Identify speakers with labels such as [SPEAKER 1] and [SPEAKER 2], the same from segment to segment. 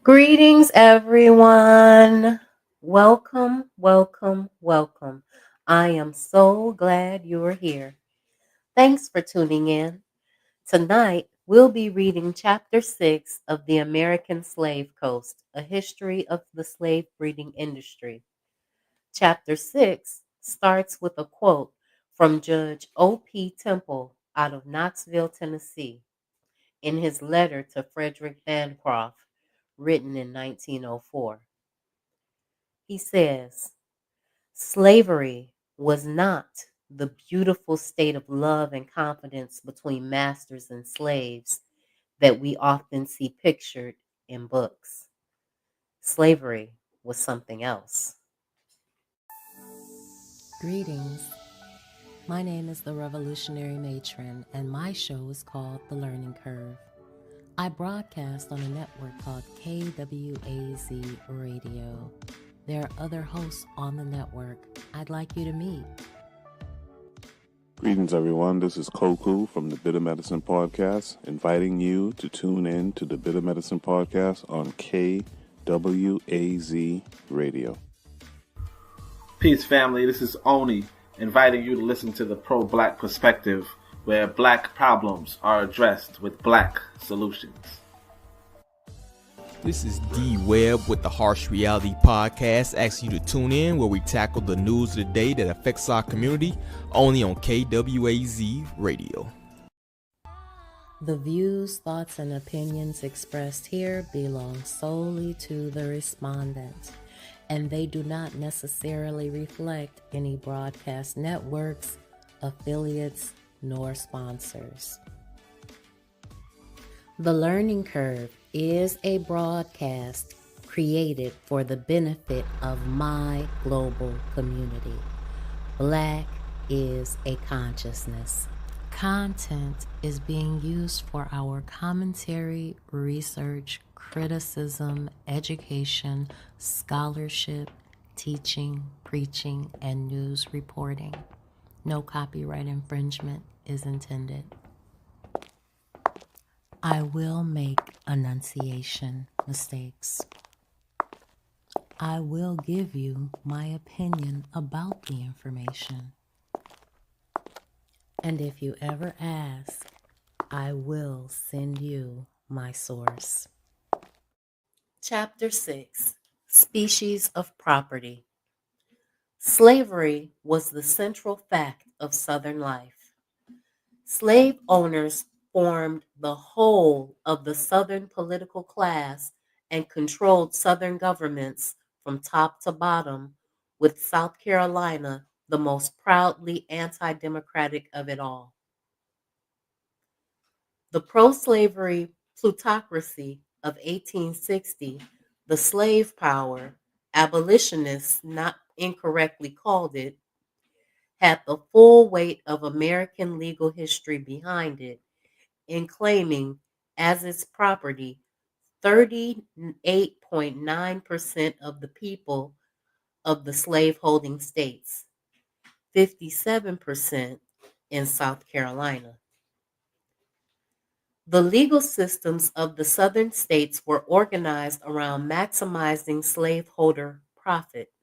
[SPEAKER 1] Greetings, everyone. Welcome, welcome, welcome. I am so glad you're here. Thanks for tuning in. Tonight, we'll be reading Chapter 6 of The American Slave Coast, A History of the Slave Breeding Industry. Chapter 6 starts with a quote from Judge O.P. Temple out of Knoxville, Tennessee, in his letter to Frederick Bancroft, written in 1904. He says, slavery was not the beautiful state of love and confidence between masters and slaves that we often see pictured in books. Slavery was something else.
[SPEAKER 2] Greetings. My name is the Revolutionary Matron, and my show is called The Learning Curve. I broadcast on a network called KWAZ Radio. There are other hosts on the network I'd like you to meet.
[SPEAKER 3] Greetings, everyone. This is Koku from the Bitter Medicine Podcast, inviting you to tune in to the Bitter Medicine Podcast on KWAZ Radio.
[SPEAKER 4] Peace, family. This is Oni, inviting you to listen to the Pro-Black Perspective, where black problems are addressed with black solutions.
[SPEAKER 5] This is D Webb with the Harsh Reality Podcast, asking you to tune in where we tackle the news of the day that affects our community, only on KWAZ Radio.
[SPEAKER 2] The views, thoughts, and opinions expressed here belong solely to the respondent, and they do not necessarily reflect any broadcast networks, affiliates, nor sponsors. The Learning Curve is a broadcast created for the benefit of my global community. Black is a consciousness. Content is being used for our commentary, research, criticism, education, scholarship, teaching, preaching, and news reporting. No copyright infringement is intended. I will make enunciation mistakes. I will give you my opinion about the information. And if you ever ask, I will send you my source.
[SPEAKER 1] Chapter 6 Species of Property. Slavery was the central fact of Southern life. Slave owners formed the whole of the Southern political class and controlled Southern governments from top to bottom, with South Carolina the most proudly anti-democratic of it all. The pro-slavery plutocracy of 1860, the slave power, abolitionists not incorrectly called it, had the full weight of American legal history behind it in claiming as its property 38.9% of the people of the slaveholding states, 57% in South Carolina. The legal systems of the Southern states were organized around maximizing slaveholder profit.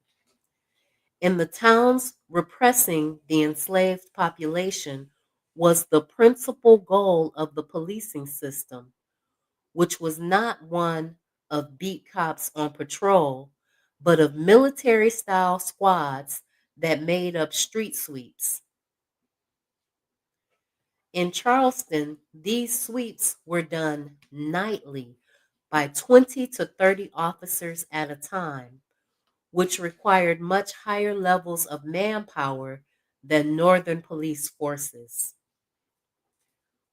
[SPEAKER 1] In the towns, repressing the enslaved population was the principal goal of the policing system, which was not one of beat cops on patrol, but of military-style squads that made up street sweeps. In Charleston, these sweeps were done nightly by 20 to 30 officers at a time, which required much higher levels of manpower than Northern police forces.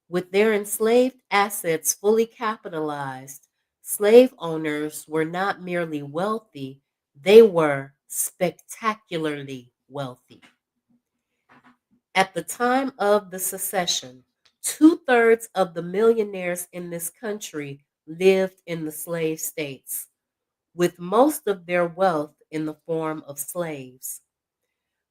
[SPEAKER 1] With their enslaved assets fully capitalized, slave owners were not merely wealthy, they were spectacularly wealthy. At the time of the secession, 2/3 of the millionaires in this country lived in the slave states, with most of their wealth in the form of slaves.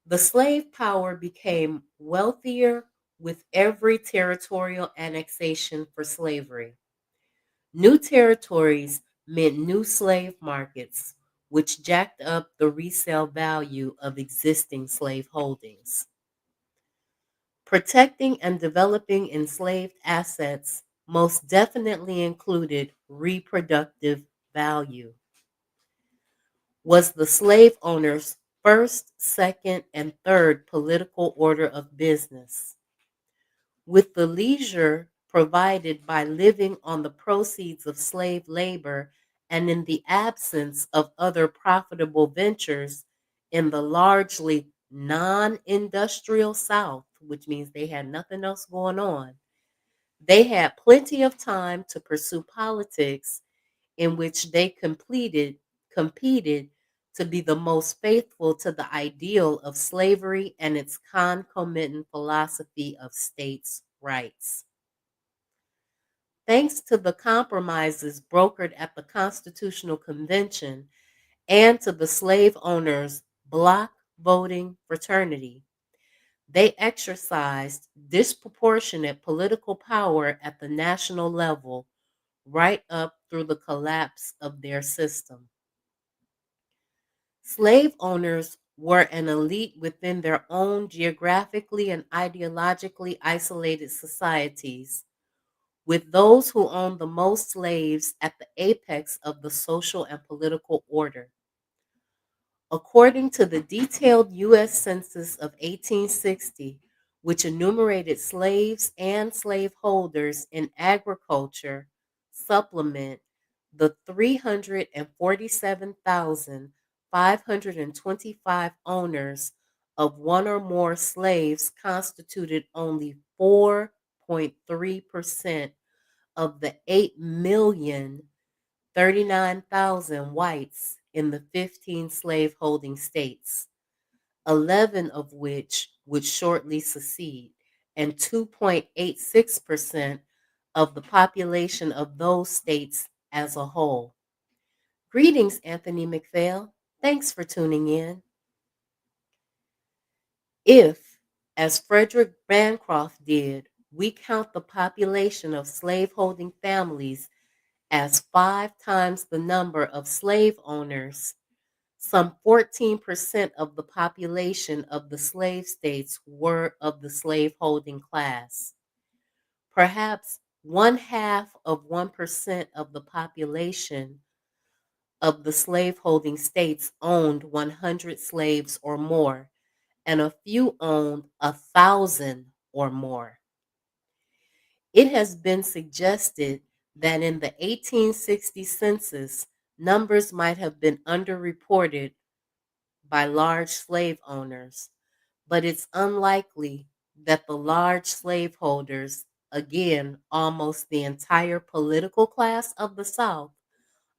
[SPEAKER 1] The slave power became wealthier with every territorial annexation for slavery. New territories meant new slave markets, which jacked up the resale value of existing slave holdings. Protecting and developing enslaved assets most definitely included reproductive value. Was the slave owner's first, second, and third political order of business. With the leisure provided by living on the proceeds of slave labor and in the absence of other profitable ventures in the largely non industrial South, which means they had nothing else going on, they had plenty of time to pursue politics in which they competed to be the most faithful to the ideal of slavery and its concomitant philosophy of states' rights. Thanks to the compromises brokered at the Constitutional Convention and to the slave owners' block voting fraternity, they exercised disproportionate political power at the national level right up through the collapse of their system. Slave owners were an elite within their own geographically and ideologically isolated societies, with those who owned the most slaves at the apex of the social and political order. According to the detailed U.S. Census of 1860, which enumerated slaves and slaveholders in agriculture, supplement the 347,525 owners of one or more slaves constituted only 4.3% of the 8,039,000 whites in the 15 slaveholding states, 11 of which would shortly secede, and 2.86% of the population of those states as a whole. Greetings, Anthony McPhail. Thanks for tuning in. If, as Frederick Bancroft did, we count the population of slaveholding families as 5 times the number of slave owners, some 14% of the population of the slave states were of the slaveholding class. Perhaps 1/2 of 1% of the population of the slaveholding states owned 100 slaves or more, and a few owned 1,000 or more. It has been suggested that in the 1860 census, numbers might have been underreported by large slave owners, but it's unlikely that the large slaveholders, again, almost the entire political class of the South,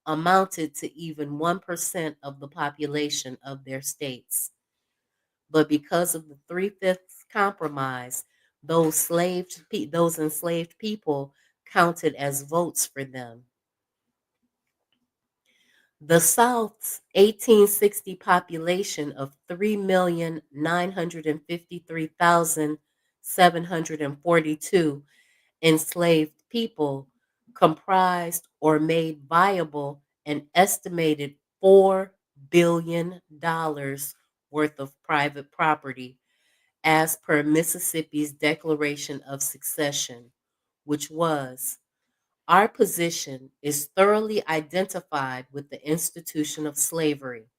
[SPEAKER 1] amounted to even 1% of the population of their states. But because of the Three-Fifths Compromise, those enslaved people counted as votes for them. The South's 1860 population of 3,953,742 enslaved people comprised or made viable an estimated $4 billion worth of private property as per Mississippi's Declaration of Succession, which was, our position is thoroughly identified with the institution of slavery.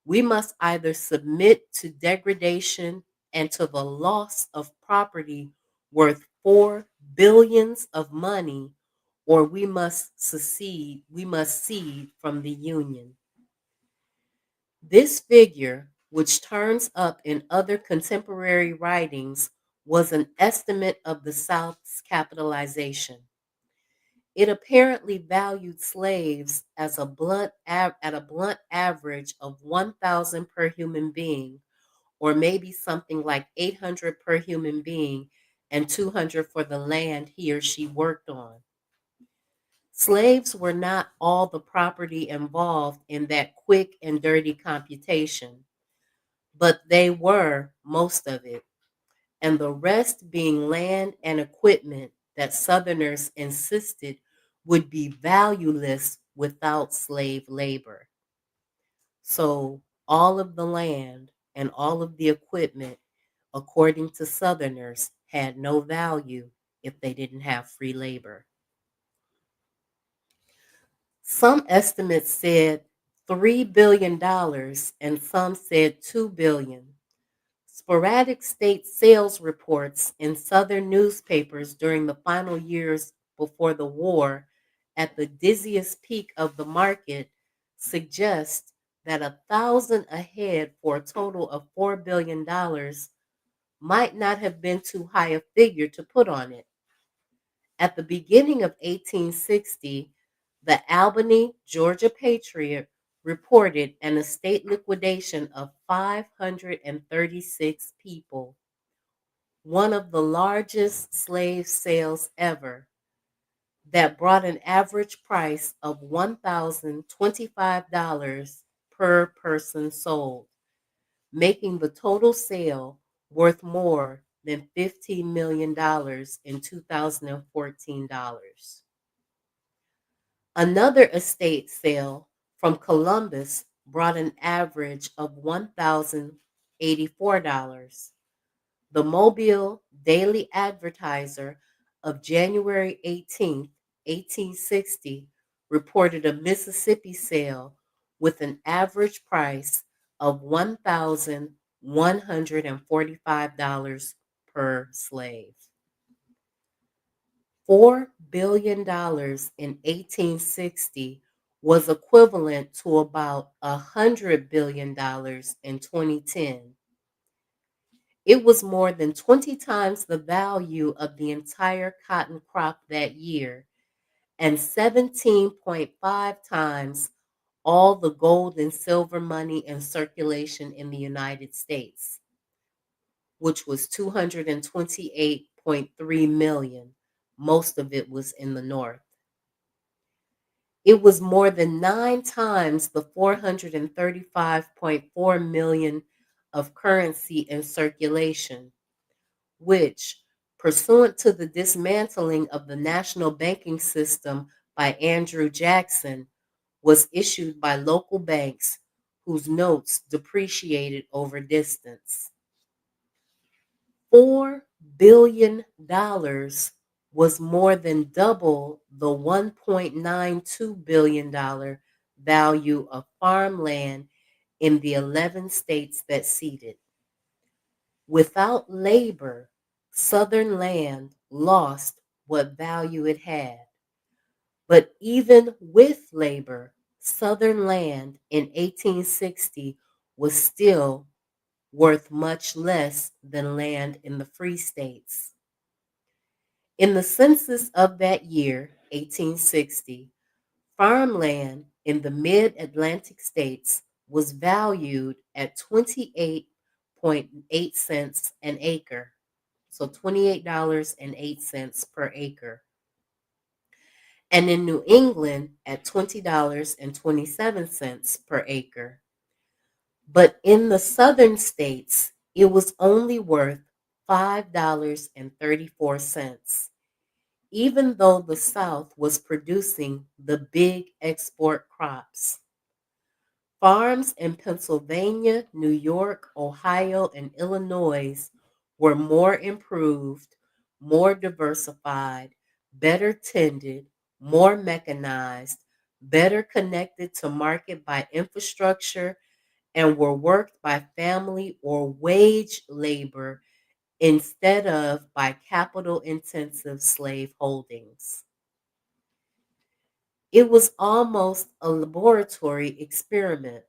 [SPEAKER 1] We must either submit to degradation and to the loss of property worth 4 billions of money, or we must cede from the Union. This figure, which turns up in other contemporary writings, was an estimate of the South's capitalization. It apparently valued slaves as at a blunt average of 1,000 per human being, or maybe something like 800 per human being and 200 for the land he or she worked on. Slaves were not all the property involved in that quick and dirty computation, but they were most of it, and the rest being land and equipment that Southerners insisted would be valueless without slave labor. So all of the land and all of the equipment, according to Southerners, had no value if they didn't have free labor. Some estimates said $3 billion and some said $2 billion. Sporadic state sales reports in Southern newspapers during the final years before the war, at the dizziest peak of the market, suggest that 1,000 a head for a total of $4 billion might not have been too high a figure to put on it. At the beginning of 1860, the Albany, Georgia Patriot reported an estate liquidation of 536 people, one of the largest slave sales ever, that brought an average price of $1,025 per person sold, making the total sale worth more than $15 million in 2014 dollars. Another estate sale from Columbus brought an average of $1,084. The Mobile Daily Advertiser of January 18, 1860, reported a Mississippi sale with an average price of $1,145 per slave. $4 billion in 1860 was equivalent to about $100 billion in 2010. It was more than 20 times the value of the entire cotton crop that year, and 17.5 times all the gold and silver money in circulation in the United States, which was 228.3 million. Most of it was in the North. It was more than 9 times the 435.4 million of currency in circulation, which, pursuant to the dismantling of the national banking system by Andrew Jackson, was issued by local banks whose notes depreciated over distance. $4 billion was more than double the $1.92 billion value of farmland in the 11 states that ceded. Without labor, Southern land lost what value it had. But even with labor, Southern land in 1860 was still worth much less than land in the free states. In the census of that year, 1860, farmland in the mid-Atlantic states was valued at 28.8 cents an acre, so $28.08 per acre. And in New England at $20.27 per acre. But in the southern states, it was only worth $5.34, even though the South was producing the big export crops. Farms in Pennsylvania, New York, Ohio, and Illinois were more improved, more diversified, better tended, more mechanized, better connected to market by infrastructure, and were worked by family or wage labor instead of by capital-intensive slave holdings. It was almost a laboratory experiment.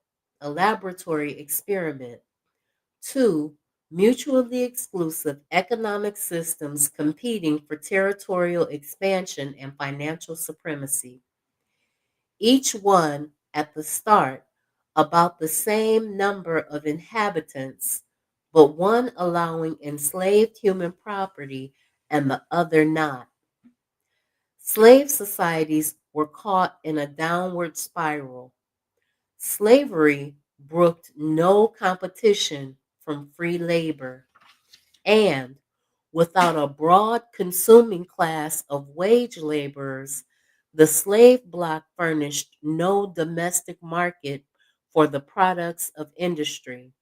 [SPEAKER 1] Two mutually exclusive economic systems competing for territorial expansion and financial supremacy. Each one, at the start, about the same number of inhabitants, but one allowing enslaved human property and the other not. Slave societies were caught in a downward spiral. Slavery brooked no competition from free labor, and without a broad consuming class of wage laborers, The slave block furnished no domestic market for the products of industry.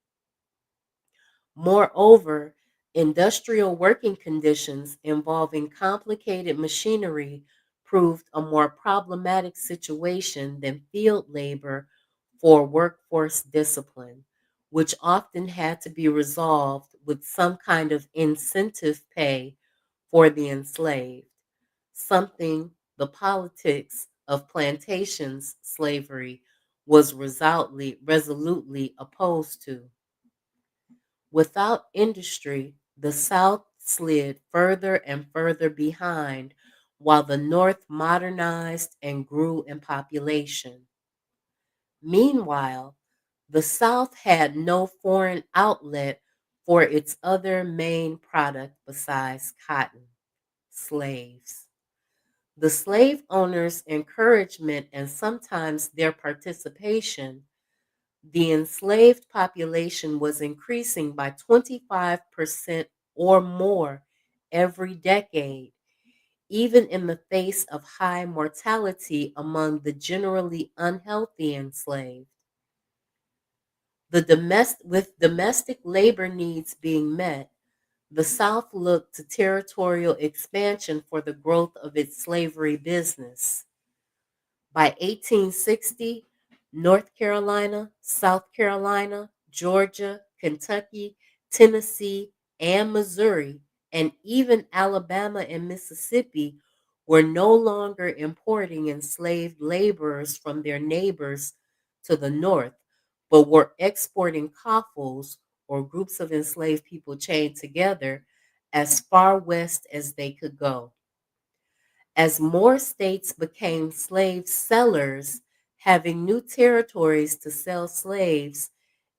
[SPEAKER 1] Moreover, industrial working conditions involving complicated machinery proved a more problematic situation than field labor for workforce discipline, which often had to be resolved with some kind of incentive pay for the enslaved, something the politics of plantations slavery was resolutely opposed to. Without industry, the South slid further and further behind while the North modernized and grew in population. Meanwhile, the South had no foreign outlet for its other main product besides cotton: slaves. The slave owners' encouragement and sometimes their participation, the enslaved population was increasing by 25% or more every decade, even in the face of high mortality among the generally unhealthy enslaved. With domestic labor needs being met, the South looked to territorial expansion for the growth of its slavery business. By 1860, North Carolina, South Carolina, Georgia, Kentucky, Tennessee, and Missouri, and even Alabama and Mississippi were no longer importing enslaved laborers from their neighbors to the north, but were exporting couples or groups of enslaved people chained together as far west as they could go. As more states became slave sellers, having new territories to sell slaves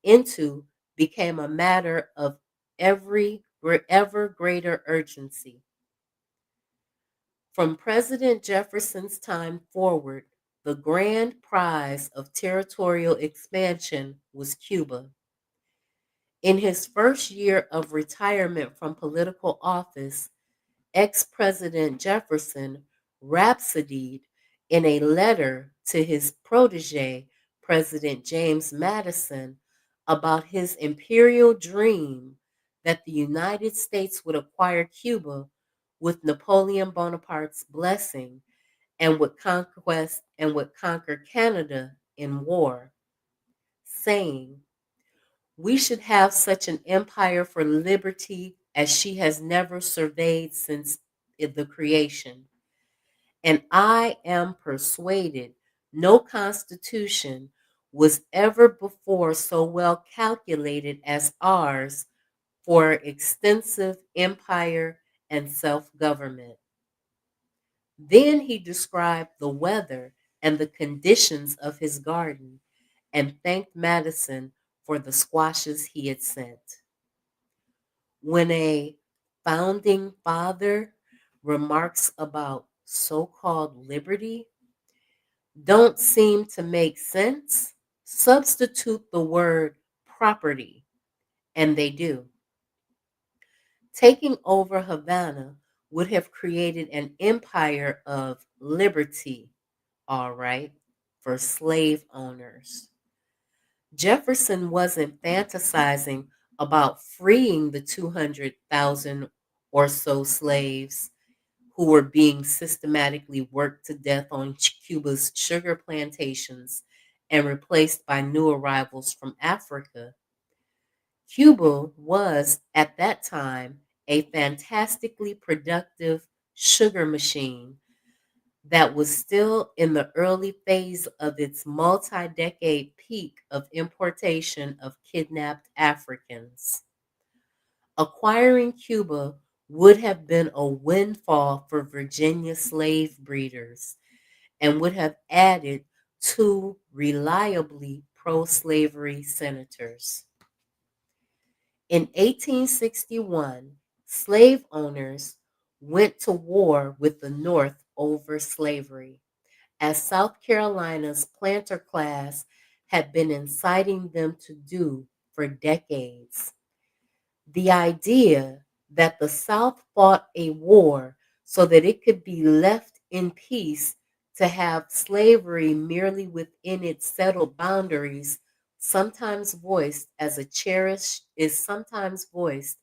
[SPEAKER 1] into became a matter of ever greater urgency. From President Jefferson's time forward, the grand prize of territorial expansion was Cuba. In his first year of retirement from political office, ex-President Jefferson rhapsodied in a letter to his protege, President James Madison, about his imperial dream that the United States would acquire Cuba with Napoleon Bonaparte's blessing and would conquer Canada in war, saying, "We should have such an empire for liberty as she has never surveyed since the creation. And I am persuaded no constitution was ever before so well calculated as ours for extensive empire and self-government." Then he described the weather and the conditions of his garden and thanked Madison for the squashes he had sent. When a founding father remarks about so-called liberty don't seem to make sense, substitute the word property, and they do. Taking over Havana would have created an empire of liberty, all right, for slave owners. Jefferson wasn't fantasizing about freeing the 200,000 or so slaves who were being systematically worked to death on Cuba's sugar plantations and replaced by new arrivals from Africa. Cuba was, at that time, a fantastically productive sugar machine that was still in the early phase of its multi-decade peak of importation of kidnapped Africans. Acquiring Cuba would have been a windfall for Virginia slave breeders and would have added two reliably pro-slavery senators. In 1861, slave owners went to war with the North over slavery, as South Carolina's planter class had been inciting them to do for decades. The idea that the South fought a war so that it could be left in peace To have slavery merely within its settled boundaries sometimes voiced as a cherished is sometimes voiced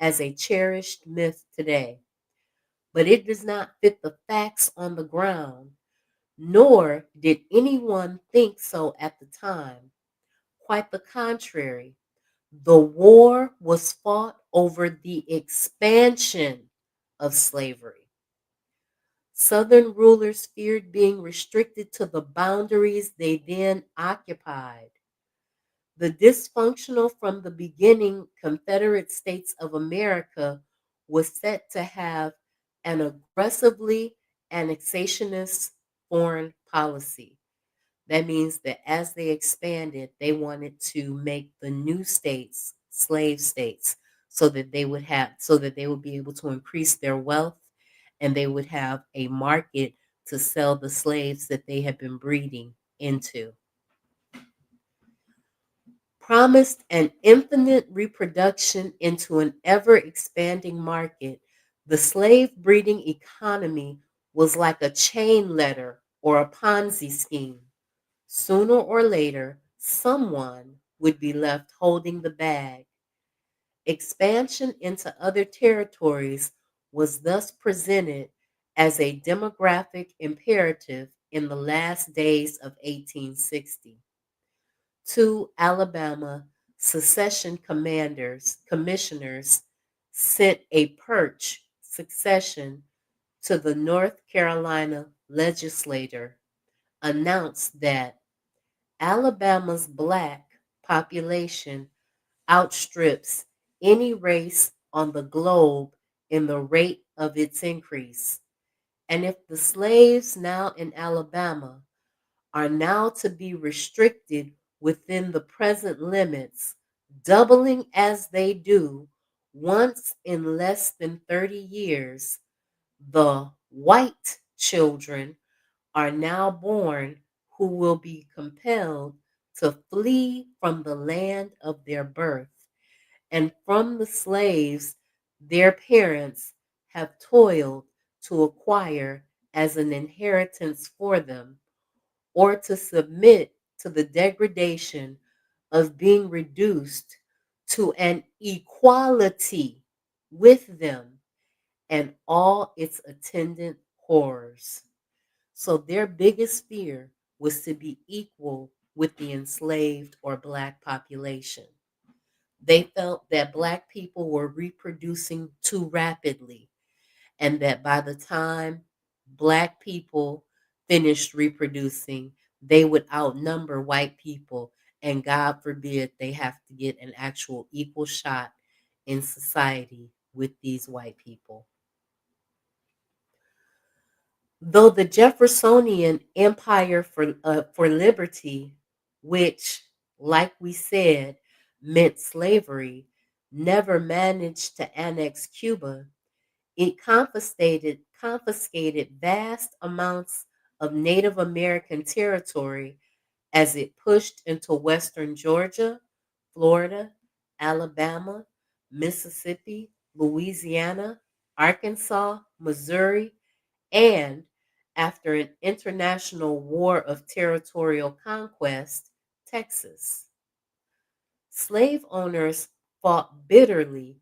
[SPEAKER 1] as a cherished myth today, but it does not fit the facts on the ground, nor did anyone think so at the time. Quite the contrary, the war was fought over the expansion of slavery. Southern rulers feared being restricted to the boundaries they then occupied. The dysfunctional from the beginning Confederate States of America was set to have an aggressively annexationist foreign policy. That means that as they expanded, they wanted to make the new states slave states so that they would be able to increase their wealth and they would have a market to sell the slaves that they had been breeding into. Promised an infinite reproduction into an ever expanding market, the slave breeding economy was like a chain letter or a Ponzi scheme. Sooner or later, someone would be left holding the bag. Expansion into other territories was thus presented as a demographic imperative in the last days of 1860. Two Alabama secession commissioners sent a purge succession to the North Carolina legislature, announced that Alabama's black population outstrips any race on the globe in the rate of its increase. And if the slaves now in Alabama are now to be restricted within the present limits, doubling as they do once in less than 30 years, the white children are now born who will be compelled to flee from the land of their birth and from the slaves their parents have toiled to acquire as an inheritance for them, or to submit to the degradation of being reduced to an equality with them and all its attendant horrors. So their biggest fear was to be equal with the enslaved or black population. They felt that black people were reproducing too rapidly and that by the time black people finished reproducing, they would outnumber white people. And God forbid they have to get an actual equal shot in society with these white people. Though the Jeffersonian Empire for Liberty, which, like we said, meant slavery, never managed to annex Cuba, it confiscated vast amounts of Native American territory as it pushed into western Georgia, Florida, Alabama, Mississippi, Louisiana, Arkansas, Missouri, and after an international war of territorial conquest, Texas. Slave owners fought bitterly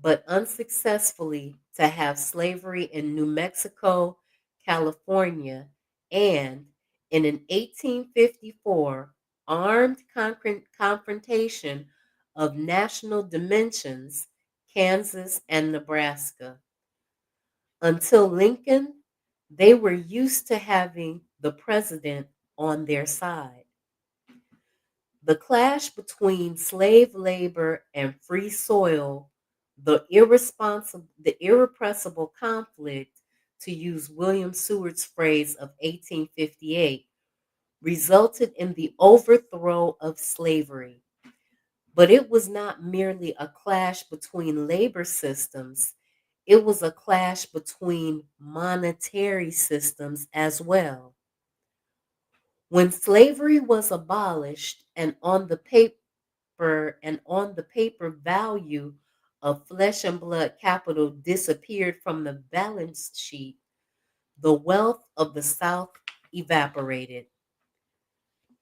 [SPEAKER 1] but unsuccessfully to have slavery in New Mexico, California, and in an 1854 armed confrontation of national dimensions, Kansas and Nebraska. Until Lincoln, they were used to having the president on their side. The clash between slave labor and free soil, the irrepressible conflict, to use William Seward's phrase of 1858, resulted in the overthrow of slavery. But it was not merely a clash between labor systems, it was a clash between monetary systems as well. When slavery was abolished and on the paper value of flesh and blood capital disappeared from the balance sheet, the wealth of the South evaporated.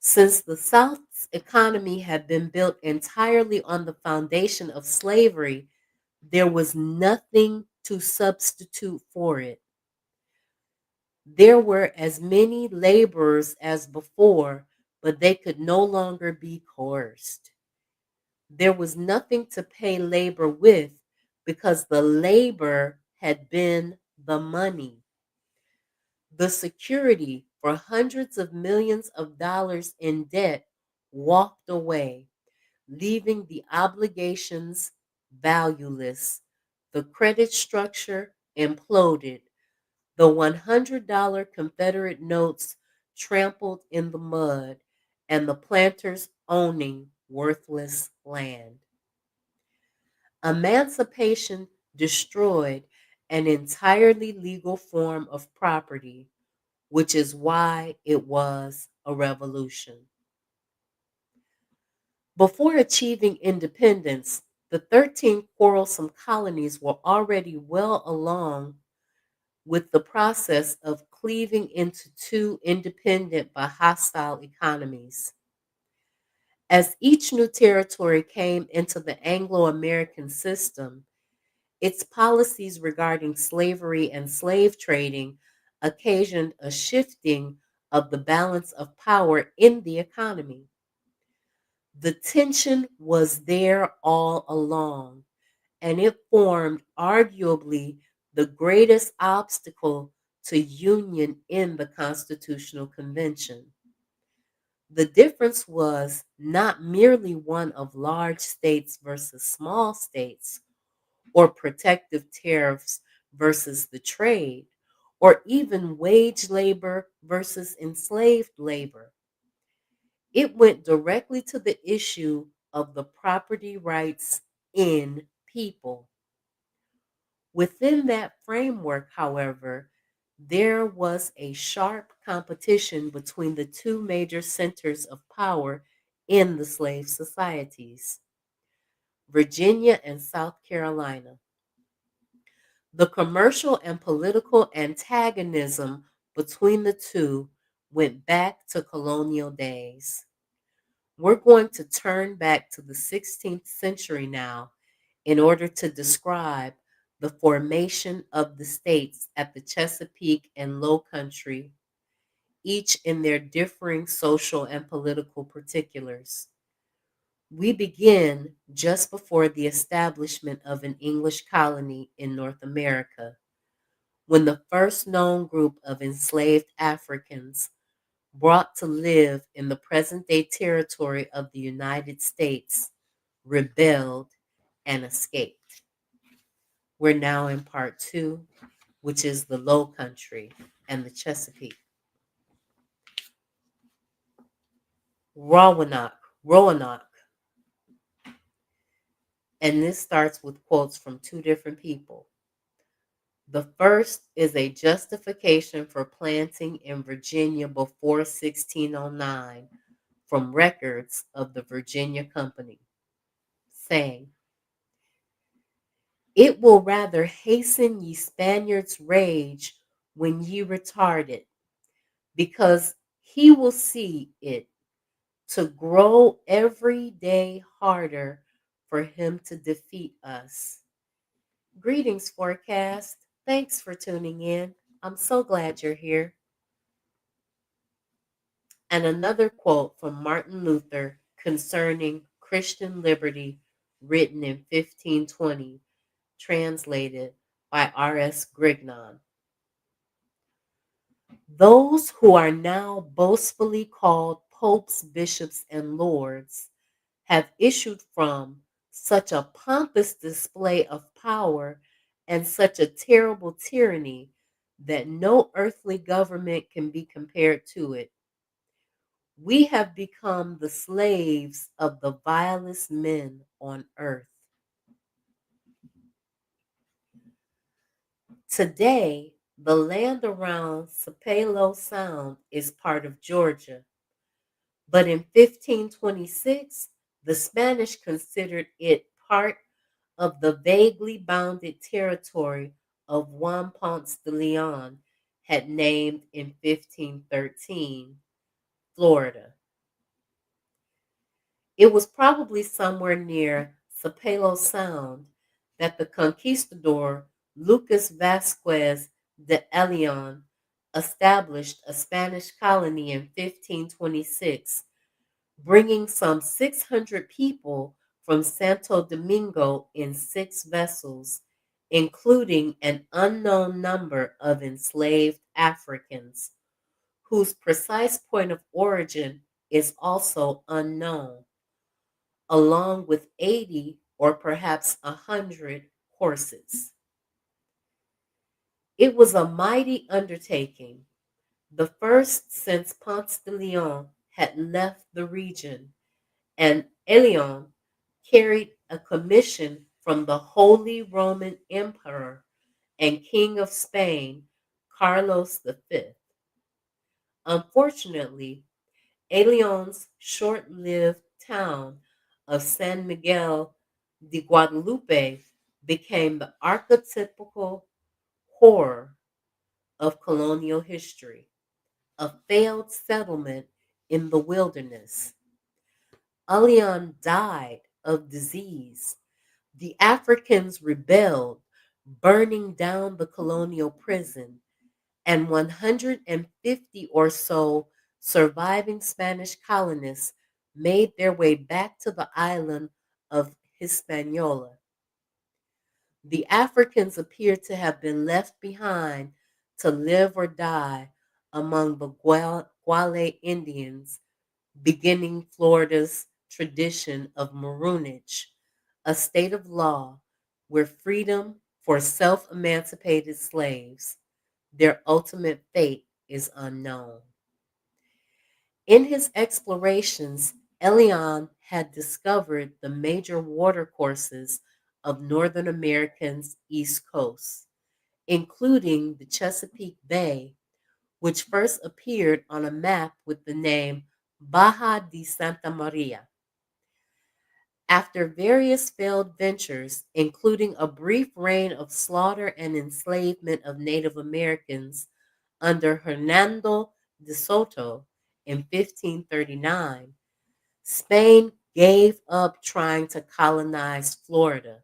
[SPEAKER 1] Since the South's economy had been built entirely on the foundation of slavery, there was nothing to substitute for it. There were as many laborers as before, but they could no longer be coerced. There was nothing to pay labor with because the labor had been the money. The security for hundreds of millions of dollars in debt walked away, leaving the obligations valueless. The credit structure imploded. The $100 Confederate notes trampled in the mud, and the planters owning worthless land. Emancipation destroyed an entirely legal form of property, which is why it was a revolution. Before achieving independence, the 13 quarrelsome colonies were already well along with the process of cleaving into two independent but hostile economies. As each new territory came into the Anglo American system, its policies regarding slavery and slave trading occasioned a shifting of the balance of power in the economy. The tension was there all along, and it formed arguably the greatest obstacle to union in the Constitutional Convention. The difference was not merely one of large states versus small states, or protective tariffs versus the trade, or even wage labor versus enslaved labor. It went directly to the issue of the property rights in people. Within that framework, however, there was a sharp competition between the two major centers of power in the slave societies, Virginia and South Carolina. The commercial and political antagonism between the two went back to colonial days. We're going to turn back to the 16th century now in order to describe the formation of the states at the Chesapeake and Low Country, each in their differing social and political particulars. We begin just before the establishment of an English colony in North America, when the first known group of enslaved Africans brought to live in the present day territory of the United States rebelled and escaped. We're now in part two, which is the Low Country and the Chesapeake. Roanoke. And this starts with quotes from two different people. The first is a justification for planting in Virginia before 1609 from records of the Virginia Company, saying, "It will rather hasten ye Spaniards' rage when ye retard it, because he will see it to grow every day harder for him to defeat us." Greetings, Forecast. Thanks for tuning in. I'm so glad you're here. And another quote from Martin Luther concerning Christian liberty, written in 1520, translated by R.S. Grignon. "Those who are now boastfully called popes, bishops, and lords have issued from such a pompous display of power and such a terrible tyranny that no earthly government can be compared to it. We have become the slaves of the vilest men on earth." Today, the land around Sapelo Sound is part of Georgia, but in 1526, the Spanish considered it part of the vaguely bounded territory of Juan Ponce de Leon, had named in 1513 Florida. It was probably somewhere near Sapelo Sound that the conquistador Lucas Vasquez de Leon established a Spanish colony in 1526, bringing some 600 people from Santo Domingo in 6 vessels, including an unknown number of enslaved Africans, whose precise point of origin is also unknown, along with 80 or perhaps 100 horses. It was a mighty undertaking, the first since Ponce de Leon had left the region, and Leon carried a commission from the Holy Roman Emperor and King of Spain, Carlos V. Unfortunately, Leon's short-lived town of San Miguel de Guadalupe became the archetypical horror of colonial history, a failed settlement in the wilderness. Leon died of disease. The Africans rebelled, burning down the colonial prison, and 150 or so surviving Spanish colonists made their way back to the island of Hispaniola. The Africans appear to have been left behind to live or die among the Guale Indians, beginning Florida's tradition of maroonage, a state of law where freedom for self-emancipated slaves, their ultimate fate is unknown. In his explorations, Leon had discovered the major watercourses of Northern America's East Coast, including the Chesapeake Bay, which first appeared on a map with the name Baja de Santa Maria. After various failed ventures, including a brief reign of slaughter and enslavement of Native Americans under Hernando de Soto in 1539, Spain gave up trying to colonize Florida,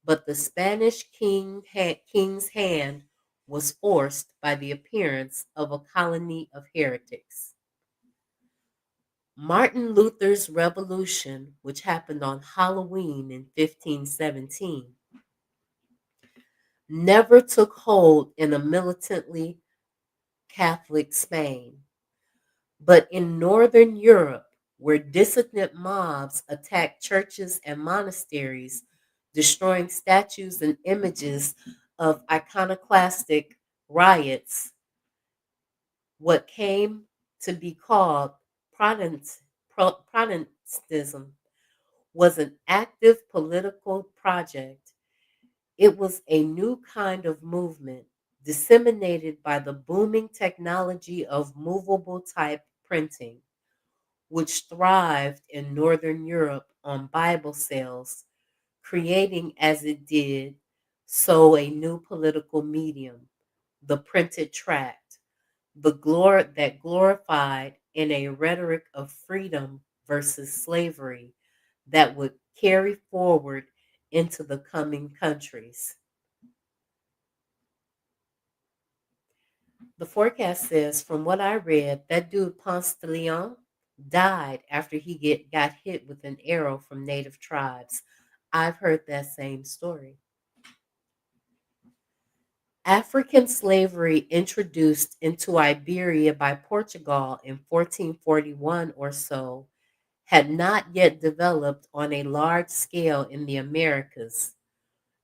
[SPEAKER 1] but the Spanish king's hand was forced by the appearance of a colony of heretics. Martin Luther's Revolution, which happened on Halloween in 1517, never took hold in a militantly Catholic Spain. But in Northern Europe, where dissident mobs attacked churches and monasteries, destroying statues and images of iconoclastic riots, what came to be called Protestantism was an active political project. It was a new kind of movement disseminated by the booming technology of movable type printing, which thrived in Northern Europe on Bible sales, creating as it did so a new political medium, the printed tract, that glorified in a rhetoric of freedom versus slavery that would carry forward into the coming countries. The forecast says, from what I read, that dude Ponce de Leon died after he got hit with an arrow from native tribes. I've heard that same story. African slavery introduced into Iberia by Portugal in 1441 or so had not yet developed on a large scale in the Americas,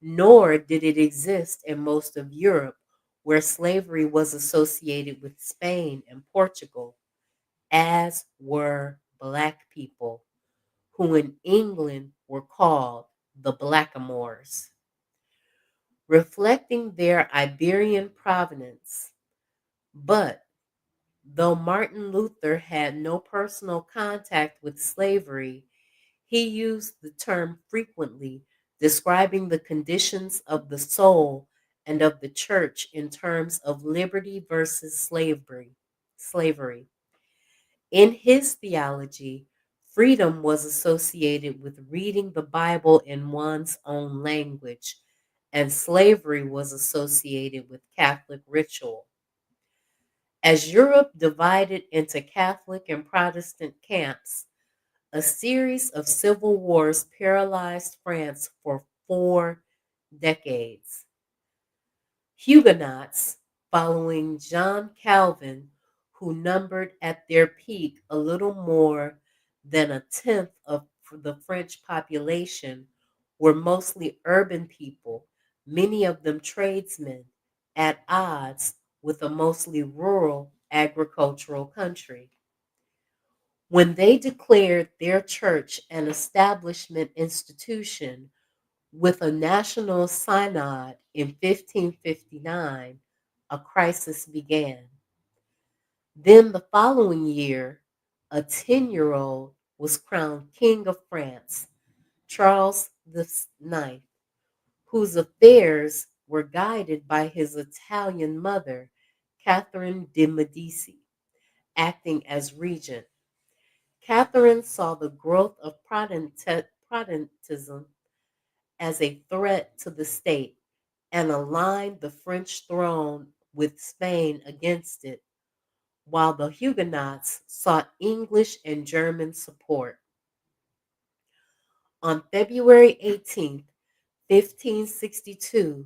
[SPEAKER 1] nor did it exist in most of Europe, where slavery was associated with Spain and Portugal, as were Black people, who in England were called the Blackamoors. Reflecting their Iberian provenance. But though Martin Luther had no personal contact with slavery, he used the term frequently, describing the conditions of the soul and of the church in terms of liberty versus slavery. In his theology, freedom was associated with reading the Bible in one's own language, and slavery was associated with Catholic ritual. As Europe divided into Catholic and Protestant camps, a series of civil wars paralyzed France for 4 decades. Huguenots, following John Calvin, who numbered at their peak a little more than a tenth of the French population, were mostly urban people, many of them tradesmen, at odds with a mostly rural agricultural country. When they declared their church an establishment institution with a national synod in 1559, a crisis began. Then the following year, a 10-year-old was crowned King of France, Charles IX, whose affairs were guided by his Italian mother, Catherine de' Medici, acting as regent. Catherine saw the growth of Protestantism as a threat to the state and aligned the French throne with Spain against it, while the Huguenots sought English and German support. On February 18, 1562,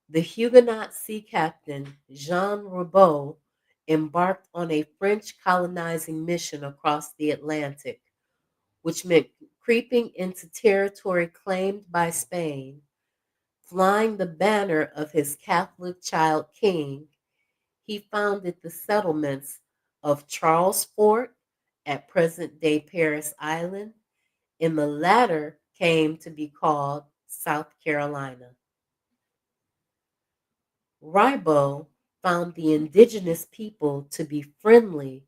[SPEAKER 1] the Huguenot sea captain Jean Ribault embarked on a French colonizing mission across the Atlantic, which meant creeping into territory claimed by Spain, flying the banner of his Catholic child king. He founded the settlements of Charles Fort at present-day Paris Island. In the latter came to be called South Carolina. Ribault found the indigenous people to be friendly,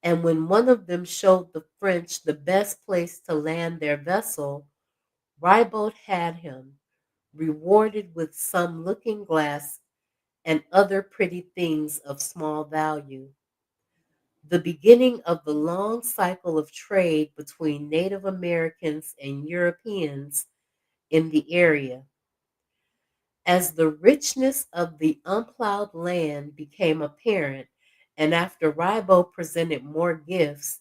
[SPEAKER 1] and when one of them showed the French the best place to land their vessel, Ribault had him, rewarded with some looking glass and other pretty things of small value. The beginning of the long cycle of trade between Native Americans and Europeans in the area. As the richness of the unplowed land became apparent, and after Ribault presented more gifts,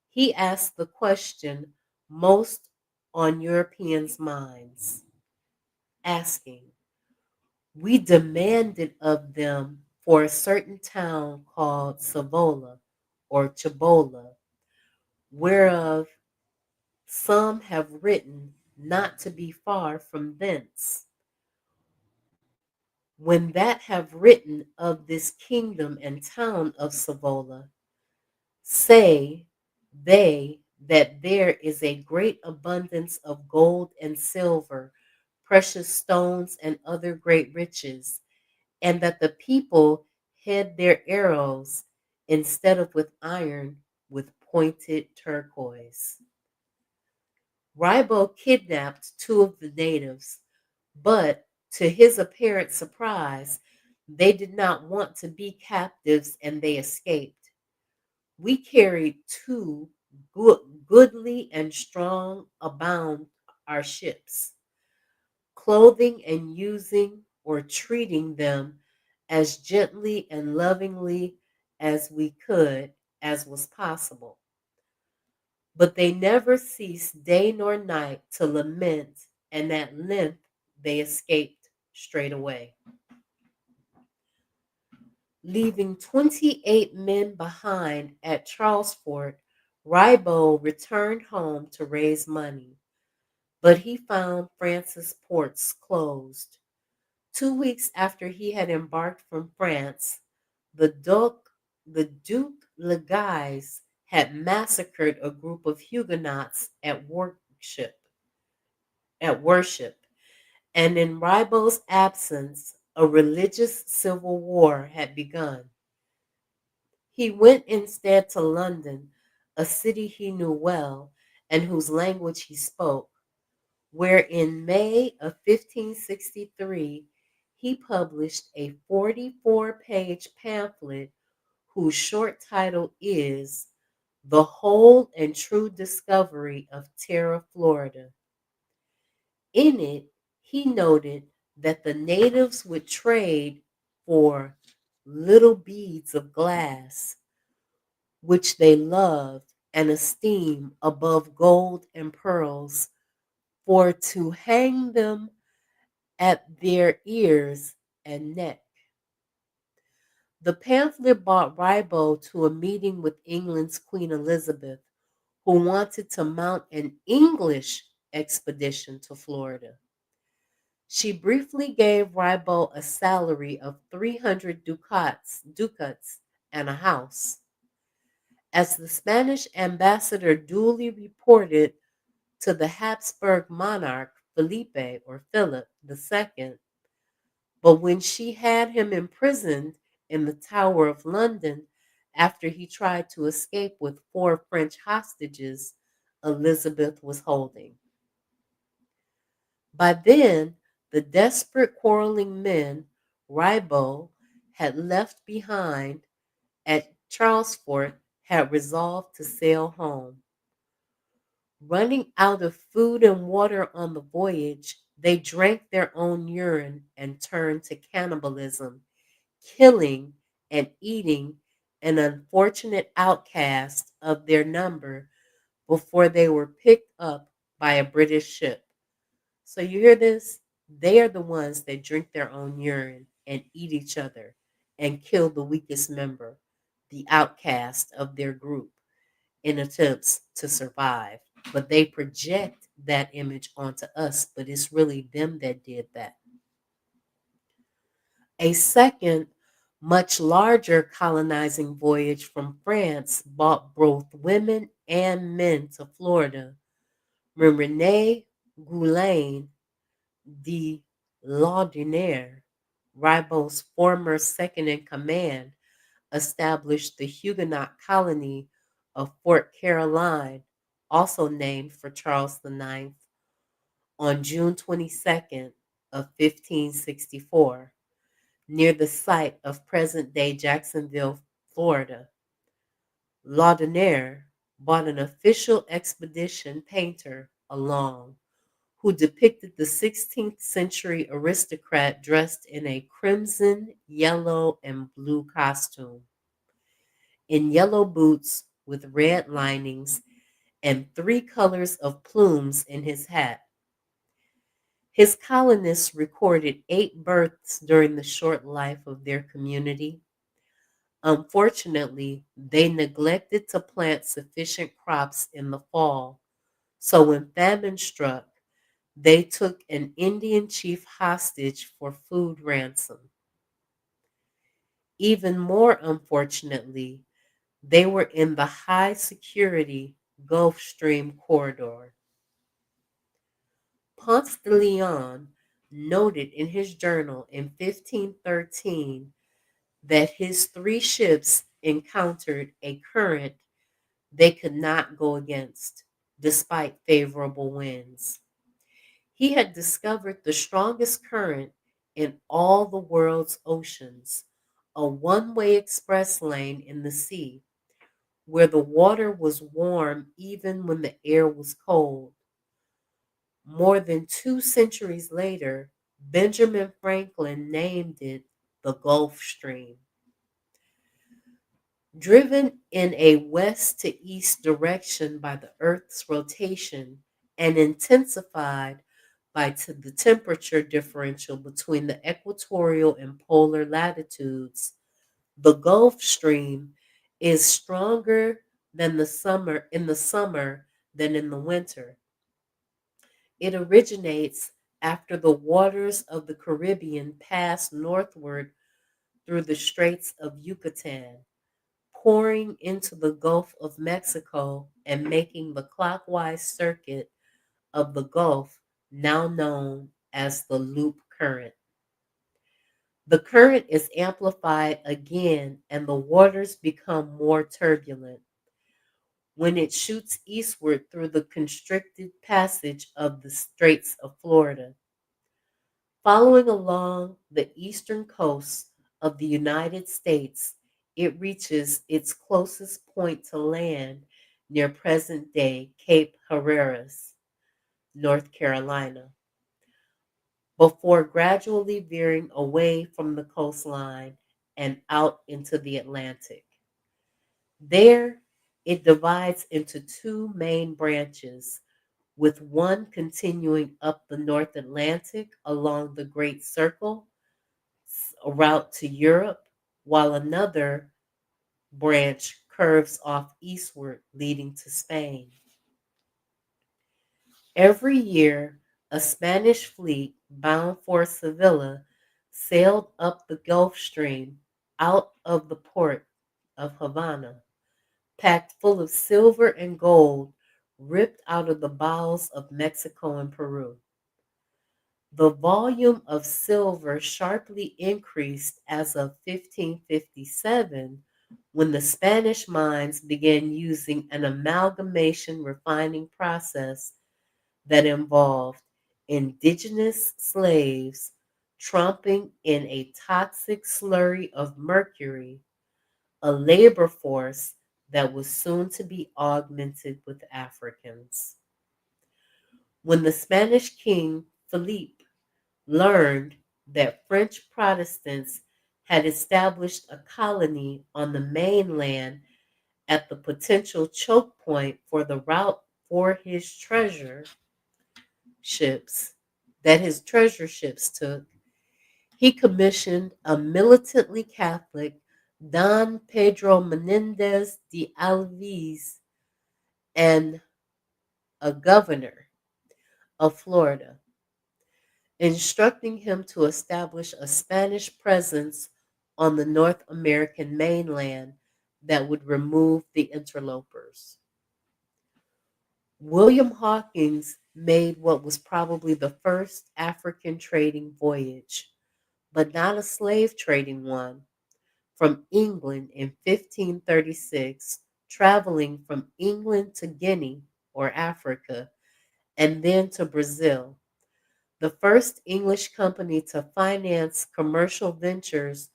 [SPEAKER 1] he asked the question most on Europeans' minds, asking, "We demanded of them for a certain town called Savola or Chabola, whereof some have written not to be far from thence. When that have written of this kingdom and town of Savola, say they that there is a great abundance of gold and silver, precious stones, and other great riches, and that the people head their arrows instead of with iron, with pointed turquoise." Ribault kidnapped 2 of the natives, but to his apparent surprise, they did not want to be captives and they escaped. "We carried 2 goodly and strong abound our ships, clothing and using or treating them as gently and lovingly as we could, as was possible. But they never ceased day nor night to lament, and at length they escaped straightway. Leaving 28 men behind at Charlesfort, Ribault returned home to raise money, but he found France's ports closed. 2 weeks after he had embarked from France, the Duc Le Guise had massacred a group of Huguenots at worship, and in Ribault's absence, a religious civil war had begun. He went instead to London, a city he knew well and whose language he spoke, where in May of 1563 he published a 44-page pamphlet whose short title is The Whole and True Discovery of Terra Florida. In it, he noted that the natives would trade for little beads of glass, which they loved and esteemed above gold and pearls, for to hang them at their ears and neck. The pamphlet brought Ribot to a meeting with England's Queen Elizabeth, who wanted to mount an English expedition to Florida. She briefly gave Ribot a salary of 300 ducats and a house. As the Spanish ambassador duly reported to the Habsburg monarch Felipe or Philip II, but when she had him imprisoned in the Tower of London after he tried to escape with 4 French hostages Elizabeth was holding. By then, the desperate quarreling men Ribot had left behind at Charlesfort had resolved to sail home. Running out of food and water on the voyage, they drank their own urine and turned to cannibalism, killing and eating an unfortunate outcast of their number before they were picked up by a British ship. So you hear this? They are the ones that drink their own urine and eat each other and kill the weakest member, the outcast of their group, in attempts to survive. But they project that image onto us, but it's really them that did that. A second, much larger colonizing voyage from France brought both women and men to Florida when René Goulaine de Laudonnière, Ribot's former second in command, established the Huguenot colony of Fort Caroline, also named for Charles IX, on June 22nd of 1564, near the site of present-day Jacksonville, Florida. Laudonnière brought an official expedition painter along who depicted the 16th century aristocrat dressed in a crimson, yellow, and blue costume, in yellow boots with red linings, and 3 colors of plumes in his hat. His colonists recorded 8 births during the short life of their community. Unfortunately, they neglected to plant sufficient crops in the fall, so when famine struck, they took an Indian chief hostage for food ransom. Even more unfortunately, they were in the high security Gulf Stream corridor. Ponce de Leon noted in his journal in 1513 that his 3 ships encountered a current they could not go against, despite favorable winds. He had discovered the strongest current in all the world's oceans, a one-way express lane in the sea, where the water was warm even when the air was cold. More than 2 centuries later, Benjamin Franklin named it the Gulf Stream. Driven in a west to east direction by the Earth's rotation and intensified by the temperature differential between the equatorial and polar latitudes, the Gulf Stream is stronger than in the summer than in the winter. It originates after the waters of the Caribbean pass northward through the Straits of Yucatan, pouring into the Gulf of Mexico and making the clockwise circuit of the Gulf, now known as the Loop Current. The current is amplified again and the waters become more turbulent when it shoots eastward through the constricted passage of the Straits of Florida. Following along the eastern coast of the United States, it reaches its closest point to land near present day Cape Hatteras, North Carolina, before gradually veering away from the coastline and out into the Atlantic. There, it divides into two main branches, with one continuing up the North Atlantic along the Great Circle, a route to Europe, while another branch curves off eastward, leading to Spain. Every year, a Spanish fleet bound for Sevilla sailed up the Gulf Stream out of the port of Havana, packed full of silver and gold ripped out of the bowels of Mexico and Peru. The volume of silver sharply increased as of 1557 when the Spanish mines began using an amalgamation refining process that involved indigenous slaves tromping in a toxic slurry of mercury, a labor force that was soon to be augmented with Africans. When the Spanish king Philippe learned that French Protestants had established a colony on the mainland at the potential choke point for the route for ships his treasure ships took, he commissioned a militantly Catholic Don Pedro Menendez de Alves and a governor of Florida, instructing him to establish a Spanish presence on the North American mainland that would remove the interlopers. William Hawkins made what was probably the first African trading voyage, but not a slave trading one, from England in 1536, traveling from England to Guinea or Africa, and then to Brazil. The first English company to finance commercial ventures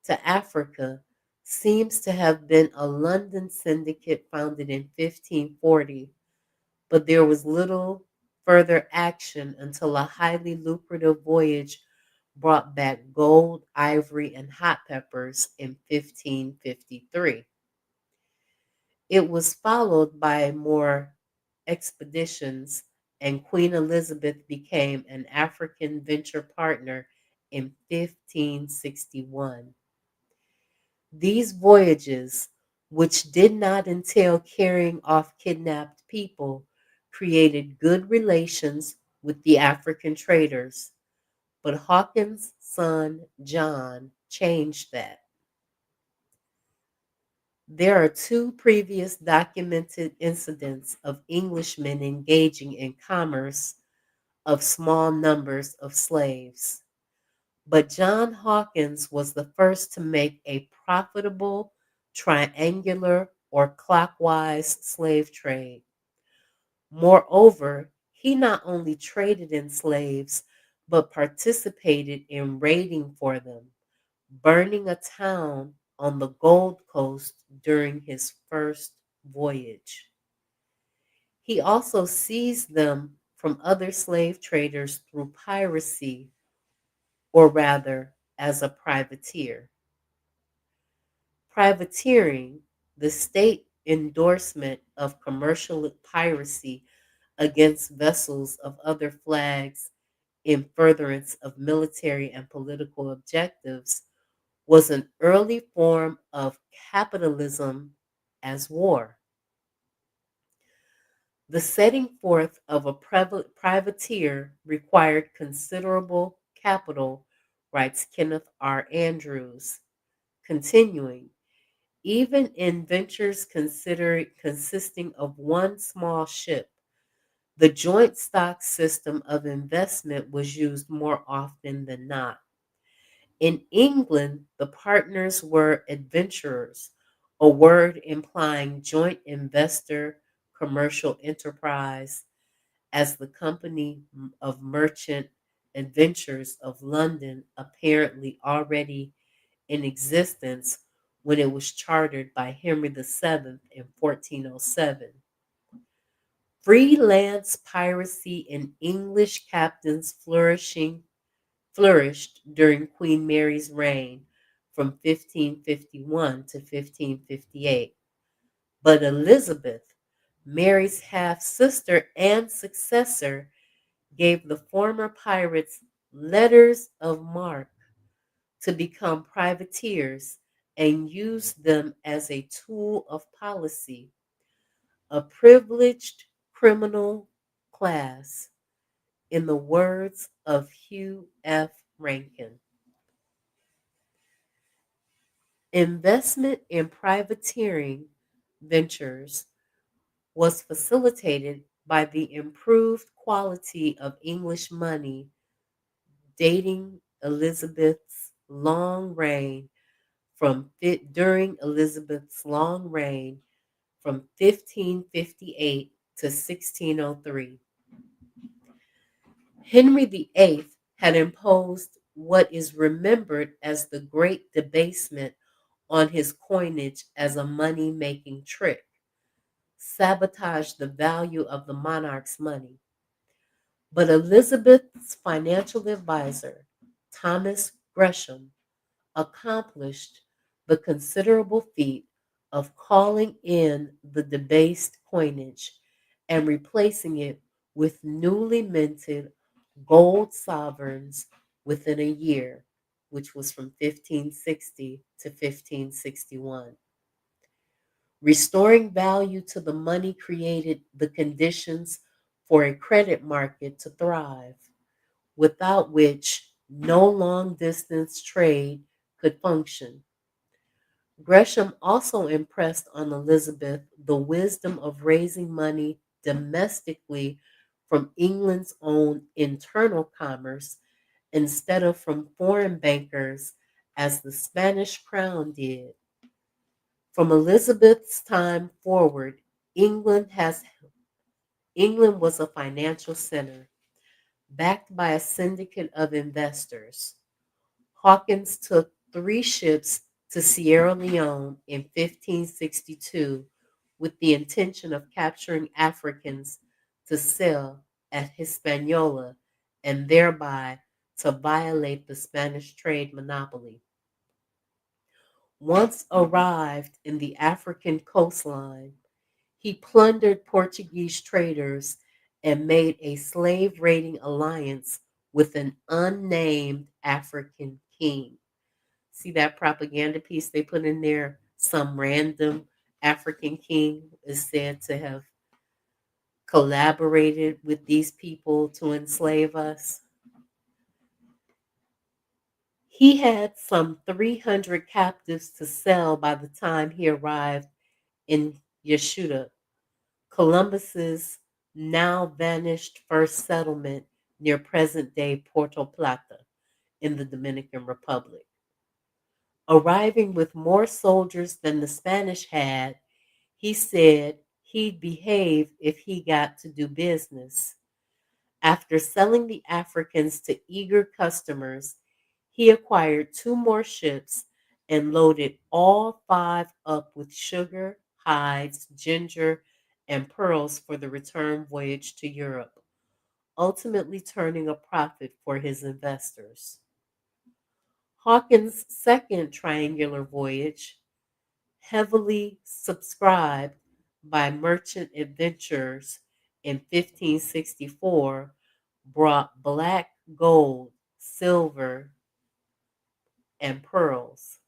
[SPEAKER 1] to Africa seems to have been a London syndicate founded in 1540, but there was little further action until a highly lucrative voyage brought back gold, ivory, and hot peppers in 1553. It was followed by more expeditions, and Queen Elizabeth became an African venture partner in 1561. These voyages, which did not entail carrying off kidnapped people, created good relations with the African traders, but Hawkins' son John changed that. There are two previous documented incidents of Englishmen engaging in commerce of small numbers of slaves, but John Hawkins was the first to make a profitable triangular or clockwise slave trade. Moreover, he not only traded in slaves, but participated in raiding for them, burning a town on the Gold Coast during his first voyage. He also seized them from other slave traders through piracy, or rather, as a privateer. Privateering, the state endorsement of commercial piracy against vessels of other flags in furtherance of military and political objectives, was an early form of capitalism as war. The setting forth of a privateer required considerable capital, writes Kenneth R. Andrews, continuing, even in ventures consisting of one small ship, the joint stock system of investment was used more often than not. In England, the partners were adventurers, a word implying joint investor commercial enterprise, as the company of merchant Adventures of London apparently already in existence when it was chartered by Henry VII in 1407. Freelance piracy and English captains flourished during Queen Mary's reign from 1551 to 1558. But Elizabeth, Mary's half sister and successor, gave the former pirates letters of marque to become privateers and used them as a tool of policy, a privileged criminal class, in the words of Hugh F. Rankin. Investment in privateering ventures was facilitated by the improved quality of English money dating Elizabeth's long reign during Elizabeth's long reign from 1558 to 1603. Henry VIII had imposed what is remembered as the Great Debasement on his coinage as a money-making trick, sabotaged the value of the monarch's money. But Elizabeth's financial advisor, Thomas Gresham, accomplished the considerable feat of calling in the debased coinage and replacing it with newly minted gold sovereigns within a year, which was from 1560 to 1561. Restoring value to the money created the conditions for a credit market to thrive, without which no long distance trade could function. Gresham also impressed on Elizabeth the wisdom of raising money domestically from England's own internal commerce instead of from foreign bankers as the Spanish crown did. From Elizabeth's time forward, England was a financial center, backed by a syndicate of investors. Hawkins took 3 ships to Sierra Leone in 1562 with the intention of capturing Africans to sell at Hispaniola and thereby to violate the Spanish trade monopoly. Once arrived in the African coastline, he plundered Portuguese traders and made a slave raiding alliance with an unnamed African king. See that propaganda piece they put in there? Some random African king is said to have collaborated with these people to enslave us. He had some 300 captives to sell by the time he arrived in Yeshuda, Columbus's now vanished first settlement near present-day Puerto Plata in the Dominican Republic. Arriving with more soldiers than the Spanish had, he said he'd behave if he got to do business. After selling the Africans to eager customers, he acquired 2 more ships and loaded all 5 up with sugar, hides, ginger, and pearls for the return voyage to Europe, ultimately turning a profit for his investors. Hawkins' second triangular voyage, heavily subscribed by merchant adventurers in 1564, brought black gold, silver, and pearls.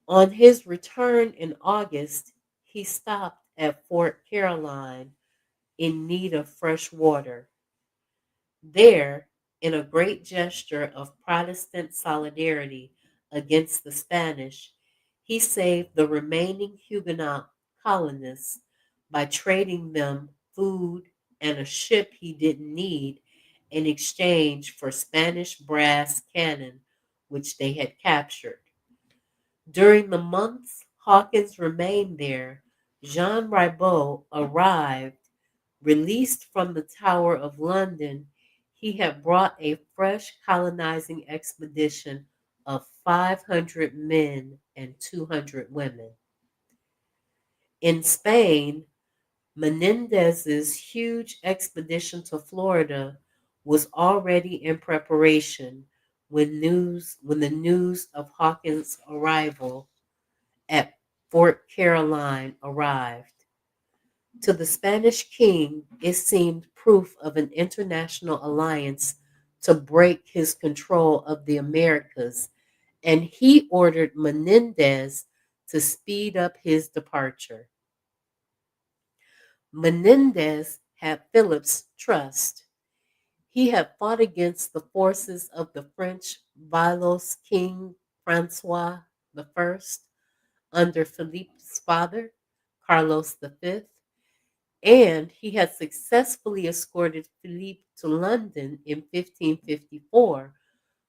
[SPEAKER 1] On his return in August, he stopped at Fort Caroline in need of fresh water. There, in a great gesture of Protestant solidarity against the Spanish, he saved the remaining Huguenot colonists by trading them food and a ship he didn't need in exchange for Spanish brass cannon, which they had captured. During the months Hawkins remained there, Jean Ribault arrived, released from the Tower of London. he had brought a fresh colonizing expedition of 500 men and 200 women. In Spain, Menendez's huge expedition to Florida was already in preparation when the news of Hawkins' arrival at Fort Caroline arrived. To the Spanish king, it seemed proof of an international alliance to break his control of the Americas, and he ordered Menendez to speed up his departure. Menendez had Philip's trust. He had fought against the forces of the French Valois King Francois I under Philippe's father, Carlos V, and he had successfully escorted Philippe to London in 1554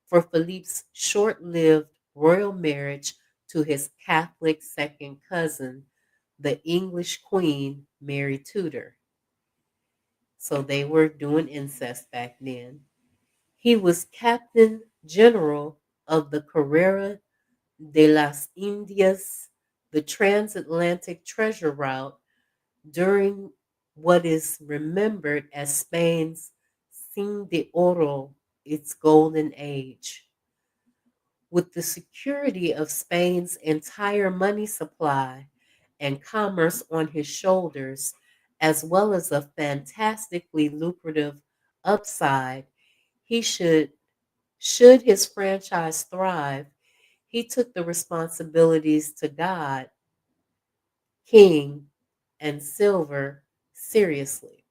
[SPEAKER 1] for Philippe's short-lived royal marriage to his Catholic second cousin, the English Queen Mary Tudor. So they were doing incest back then. He was Captain General of the Carrera de las Indias, the transatlantic treasure route during what is remembered as Spain's Sin de Oro, its golden age. With the security of Spain's entire money supply and commerce on his shoulders, as well as a fantastically lucrative upside, he should his franchise thrive, he took the responsibilities to God, King, and Silver seriously.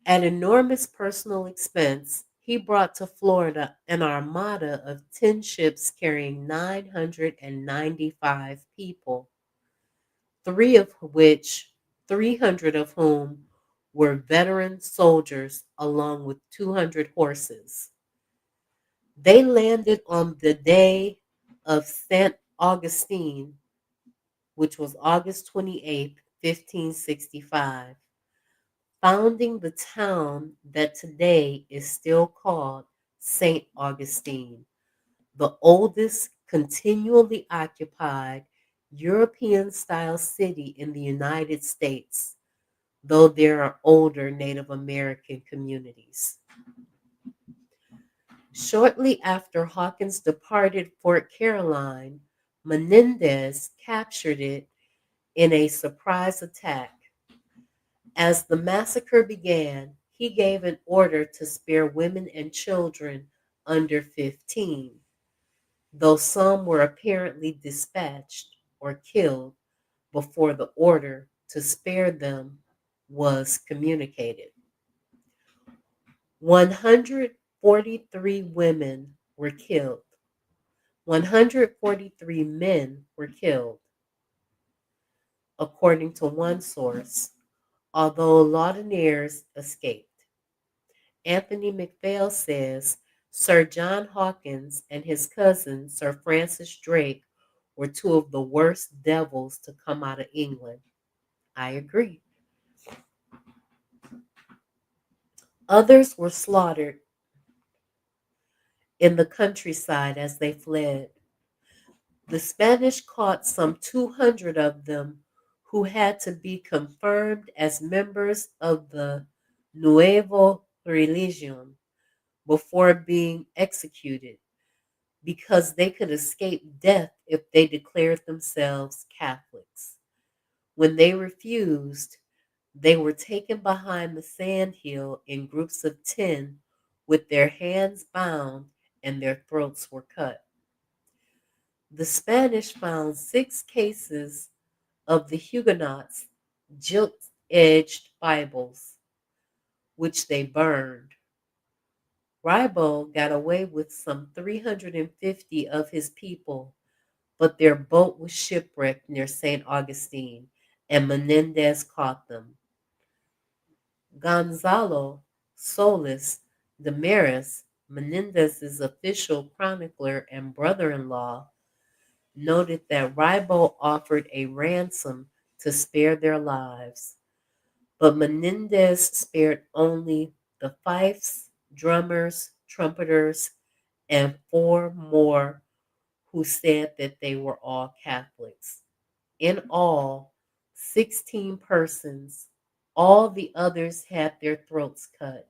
[SPEAKER 1] At enormous personal expense, he brought to Florida an armada of 10 ships carrying 995 people, three of which, 300 of whom were veteran soldiers, along with 200 horses. They landed on the day of St. Augustine, which was August 28th, 1565, founding the town that today is still called St. Augustine, the oldest continually occupied European-style city in the United States, though there are older Native American communities. Shortly after Hawkins departed Fort Caroline, Menendez captured it in a surprise attack. As the massacre began, he gave an order to spare women and children under 15, though some were apparently dispatched or killed before the order to spare them was communicated. 143 women were killed. 143 men were killed, according to one source, although Laudonnière escaped. Anthony MacPhail says Sir John Hawkins and his cousin Sir Francis Drake were two of the worst devils to come out of England. I agree. Others were slaughtered in the countryside as they fled. The Spanish caught some 200 of them who had to be confirmed as members of the Nuevo Religion before being executed, because they could escape death if they declared themselves Catholics. When they refused, they were taken behind the sandhill in groups of 10 with their hands bound and their throats were cut. The Spanish found 6 cases of the Huguenots' gilt-edged Bibles, which they burned. Ribot got away with some 350 of his people, but their boat was shipwrecked near St. Augustine, and Menendez caught them. Gonzalo Solis de Maris, Menendez's official chronicler and brother-in-law, noted that Ribot offered a ransom to spare their lives, but Menendez spared only the fifes, drummers, trumpeters, and 4 more who said that they were all Catholics. In all, 16 persons. All the others had their throats cut,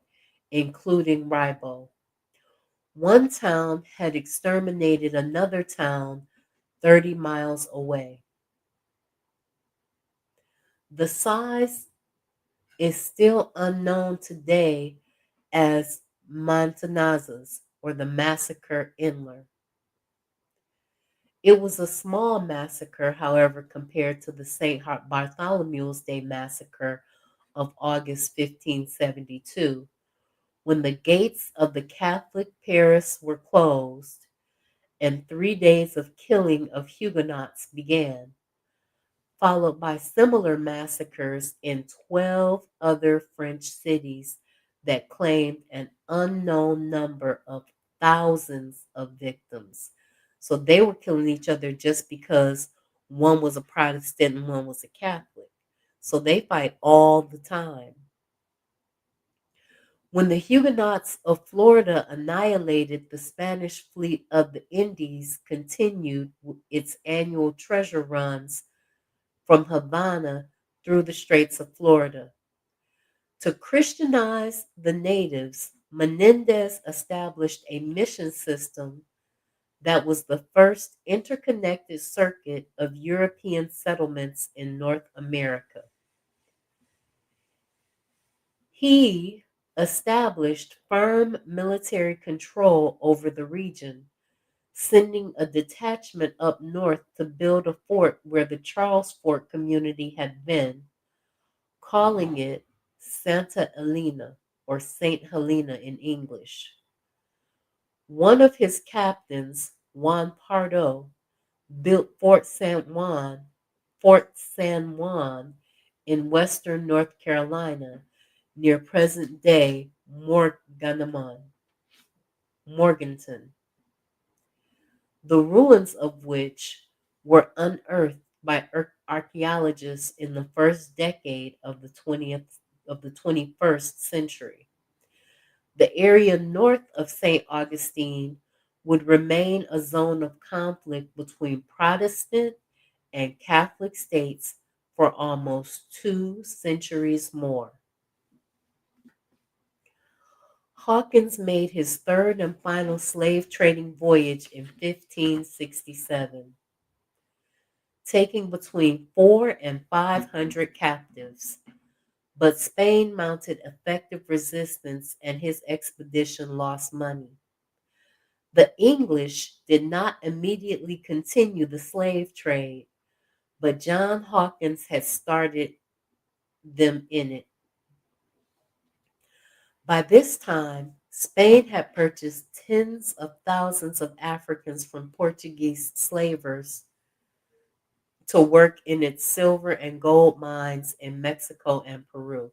[SPEAKER 1] including Ribo. One town had exterminated another town 30 miles away. The size is still unknown today as Mantanazas or the Massacre Inler. It was a small massacre, however, compared to the St. Bartholomew's Day massacre of August 1572, when the gates of the Catholic Paris were closed and 3 days of killing of Huguenots began, followed by similar massacres in 12 other French cities that claimed an unknown number of thousands of victims. So they were killing each other just because one was a Protestant and one was a Catholic. So they fight all the time. When the Huguenots of Florida annihilated the Spanish fleet of the Indies, continued its annual treasure runs from Havana through the Straits of Florida. To Christianize the natives, Menendez established a mission system that was the first interconnected circuit of European settlements in North America. He established firm military control over the region, sending a detachment up north to build a fort where the Charles Fort community had been, calling it Santa Elena or Saint Helena in English. One of his captains, Juan Pardo, built Fort San Juan in western North Carolina near present-day Morganton, the ruins of which were unearthed by archaeologists in the first decade of the 21st century. The area north of St. Augustine would remain a zone of conflict between Protestant and Catholic states for almost 2 centuries more. Hawkins made his third and final slave trading voyage in 1567, taking between 400 and 500 captives, but Spain mounted effective resistance and his expedition lost money. The English did not immediately continue the slave trade, but John Hawkins had started them in it. By this time, Spain had purchased tens of thousands of Africans from Portuguese slavers to work in its silver and gold mines in Mexico and Peru.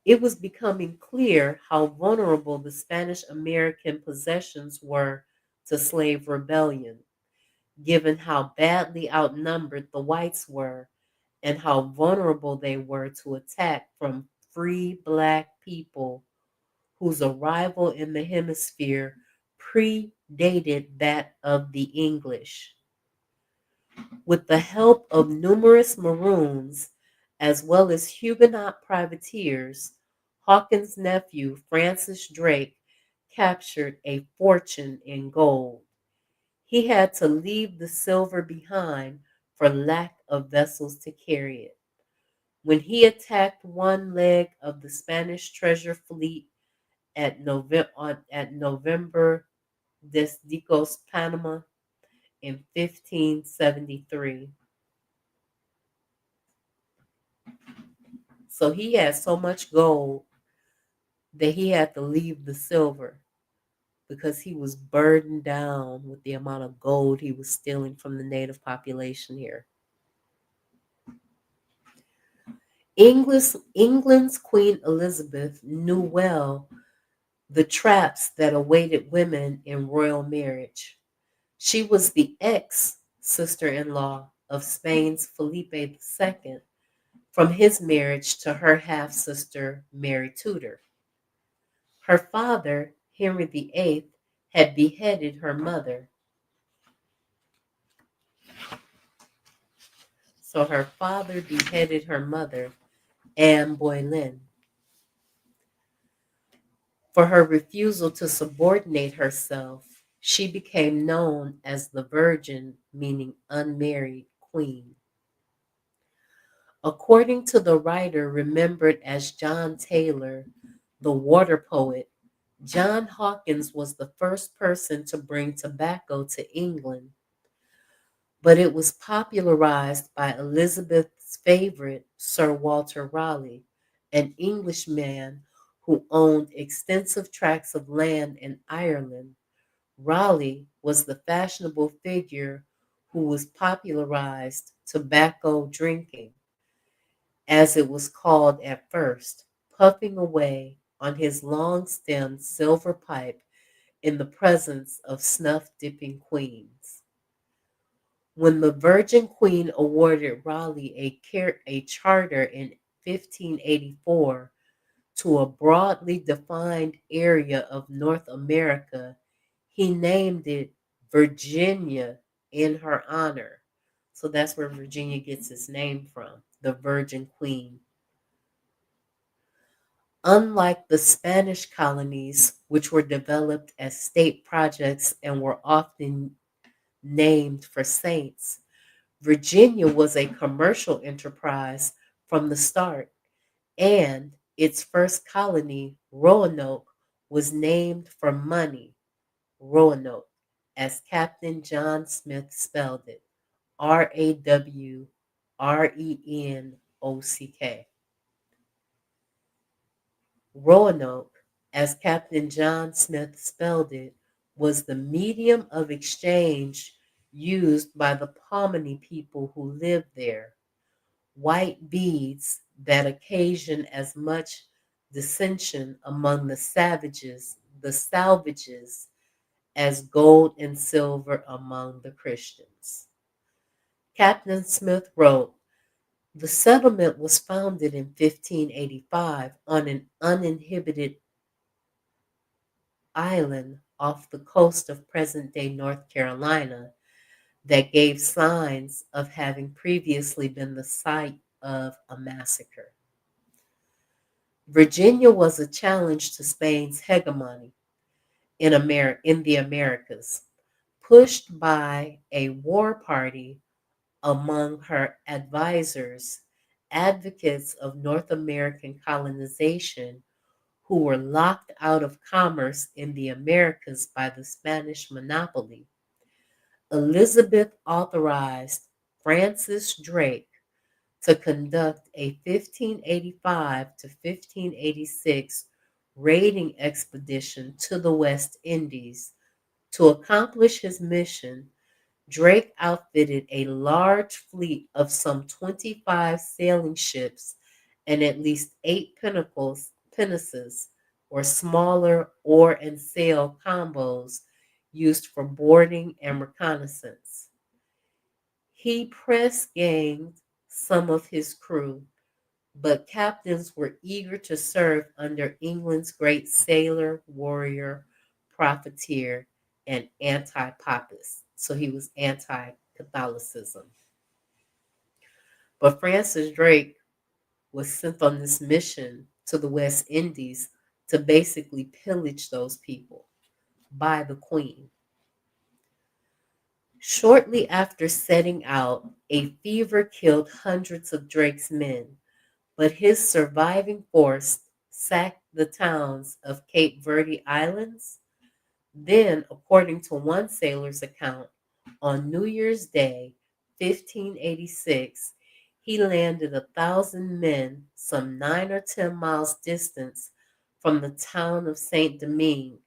[SPEAKER 1] It was becoming clear how vulnerable the Spanish American possessions were to slave rebellion, given how badly outnumbered the whites were and how vulnerable they were to attack from free Black people whose arrival in the hemisphere predated that of the English. With the help of numerous Maroons, as well as Huguenot privateers, Hawkins' nephew, Francis Drake, captured a fortune in gold. He had to leave the silver behind for lack of vessels to carry it. When he attacked one leg of the Spanish treasure fleet at November Desdicos, Panama, in 1573. So he had so much gold that he had to leave the silver because he was burdened down with the amount of gold he was stealing from the native population here. England's Queen Elizabeth knew well the traps that awaited women in royal marriage. She was the ex-sister-in-law of Spain's Felipe II from his marriage to her half-sister Mary Tudor. Her father, Henry VIII, had beheaded her mother. So her father beheaded her mother, Anne Boleyn, for her refusal to subordinate herself. She became known as the Virgin, meaning unmarried queen. According to the writer remembered as John Taylor, the water poet, John Hawkins was the first person to bring tobacco to England, but it was popularized by Elizabeth's favorite, Sir Walter Raleigh, an Englishman who owned extensive tracts of land in Ireland. Raleigh was the fashionable figure who was popularized tobacco drinking, as it was called at first, puffing away on his long-stemmed silver pipe in the presence of snuff-dipping queens. When the Virgin Queen awarded Raleigh a charter in 1584 to a broadly defined area of North America, he named it Virginia in her honor. So that's where Virginia gets its name from, the Virgin Queen. Unlike the Spanish colonies, which were developed as state projects and were often named for saints, Virginia was a commercial enterprise from the start, and its first colony, Roanoke, was named for money, Roanoke, as Captain John Smith spelled it, Rawrenock. Roanoke, as Captain John Smith spelled it, was the medium of exchange used by the Pawnee people who lived there. White beads that occasion as much dissension among the salvages, as gold and silver among the Christians. Captain Smith wrote, the settlement was founded in 1585 on an uninhabited island off the coast of present-day North Carolina that gave signs of having previously been the site of a massacre. Virginia was a challenge to Spain's hegemony in the Americas, pushed by a war party among her advisors, advocates of North American colonization who were locked out of commerce in the Americas by the Spanish monopoly. Elizabeth authorized Francis Drake to conduct a 1585 to 1586 raiding expedition to the West Indies. To accomplish his mission, Drake outfitted a large fleet of some 25 sailing ships and at least 8 pinnaces, or smaller oar and sail combos used for boarding and reconnaissance. He press-ganged some of his crew, but captains were eager to serve under England's great sailor, warrior, profiteer, and anti-papist. So he was anti-Catholicism. But Francis Drake was sent on this mission to the West Indies to basically pillage those people by the Queen. Shortly after setting out, a fever killed hundreds of Drake's men, but his surviving force sacked the towns of Cape Verde Islands. Then, according to one sailor's account, on New Year's Day, 1586, he landed 1,000 men some 9 or 10 miles distance from the town of Saint Domingue.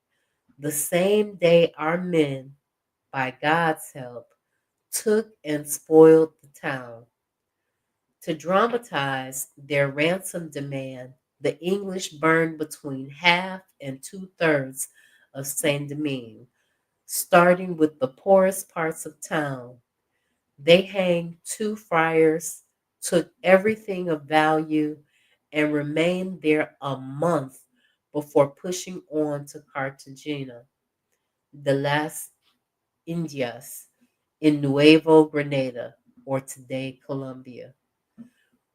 [SPEAKER 1] The same day our men, by God's help, took and spoiled the town. To dramatize their ransom demand, the English burned between half and 2/3 of Saint Domingue, starting with the poorest parts of town. They hanged 2 friars, took everything of value, and remained there a month before pushing on to Cartagena de las Indias in Nuevo Granada, or today Colombia,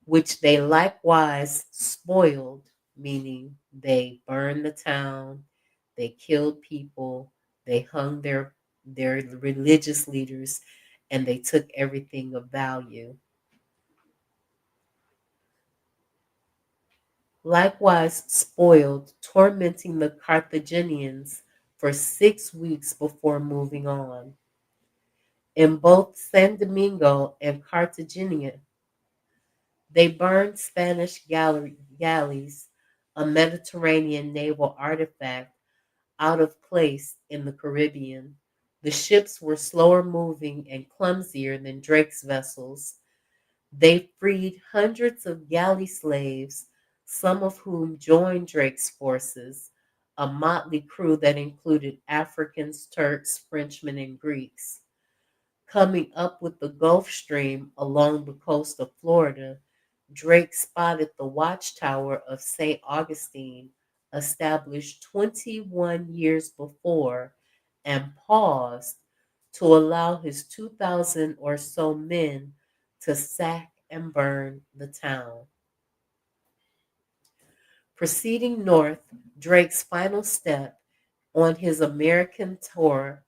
[SPEAKER 1] which they likewise spoiled, meaning they burned the town, they killed people, they hung their religious leaders, and they took everything of value. Likewise spoiled, tormenting the Carthaginians for 6 weeks before moving on. In both San Domingo and Cartagena, they burned Spanish galleys, a Mediterranean naval artifact out of place in the Caribbean. The ships were slower moving and clumsier than Drake's vessels. They freed hundreds of galley slaves, some of whom joined Drake's forces, a motley crew that included Africans, Turks, Frenchmen, and Greeks. Coming up with the Gulf Stream along the coast of Florida, Drake spotted the watchtower of St. Augustine, established 21 years before, and paused to allow his 2,000 or so men to sack and burn the town. Proceeding north, Drake's final step on his American tour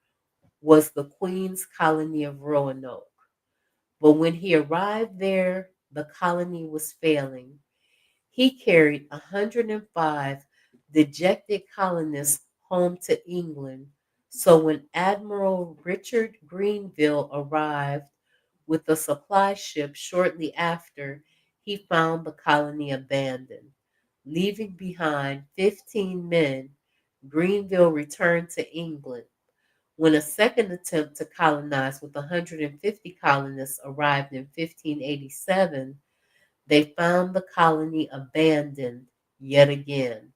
[SPEAKER 1] was the Queen's colony of Roanoke. But when he arrived there, the colony was failing. He carried 105 dejected colonists home to England. So when Admiral Richard Grenville arrived with a supply ship shortly after, he found the colony abandoned. Leaving behind 15 men, Grenville returned to England. When a second attempt to colonize with 150 colonists arrived in 1587, they found the colony abandoned yet again.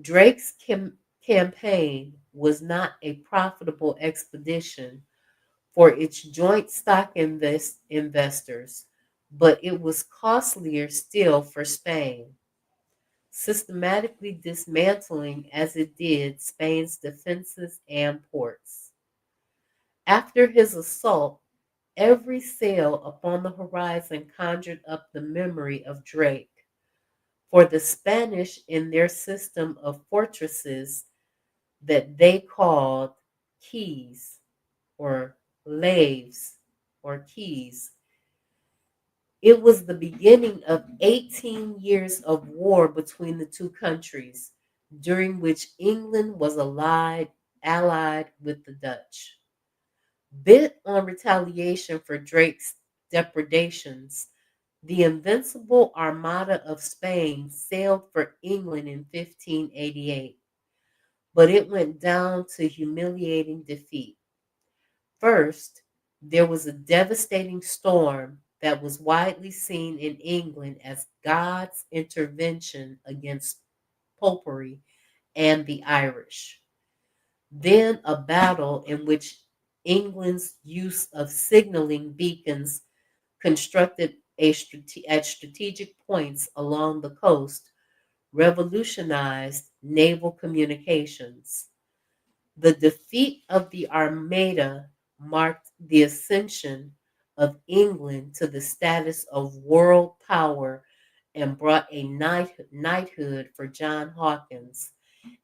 [SPEAKER 1] Drake's campaign was not a profitable expedition for its joint stock investors, but it was costlier still for Spain, systematically dismantling as it did Spain's defenses and ports. After his assault, every sail upon the horizon conjured up the memory of Drake, for the Spanish in their system of fortresses that they called keys or laves or keys. It was the beginning of 18 years of war between the two countries, during which England was allied with the Dutch. Bent on retaliation for Drake's depredations, the Invincible Armada of Spain sailed for England in 1588, but it went down to humiliating defeat. First, there was a devastating storm that was widely seen in England as God's intervention against popery and the Irish. Then a battle in which England's use of signaling beacons constructed at strategic points along the coast revolutionized naval communications. The defeat of the Armada marked the ascension of England to the status of world power and brought a knighthood for John Hawkins,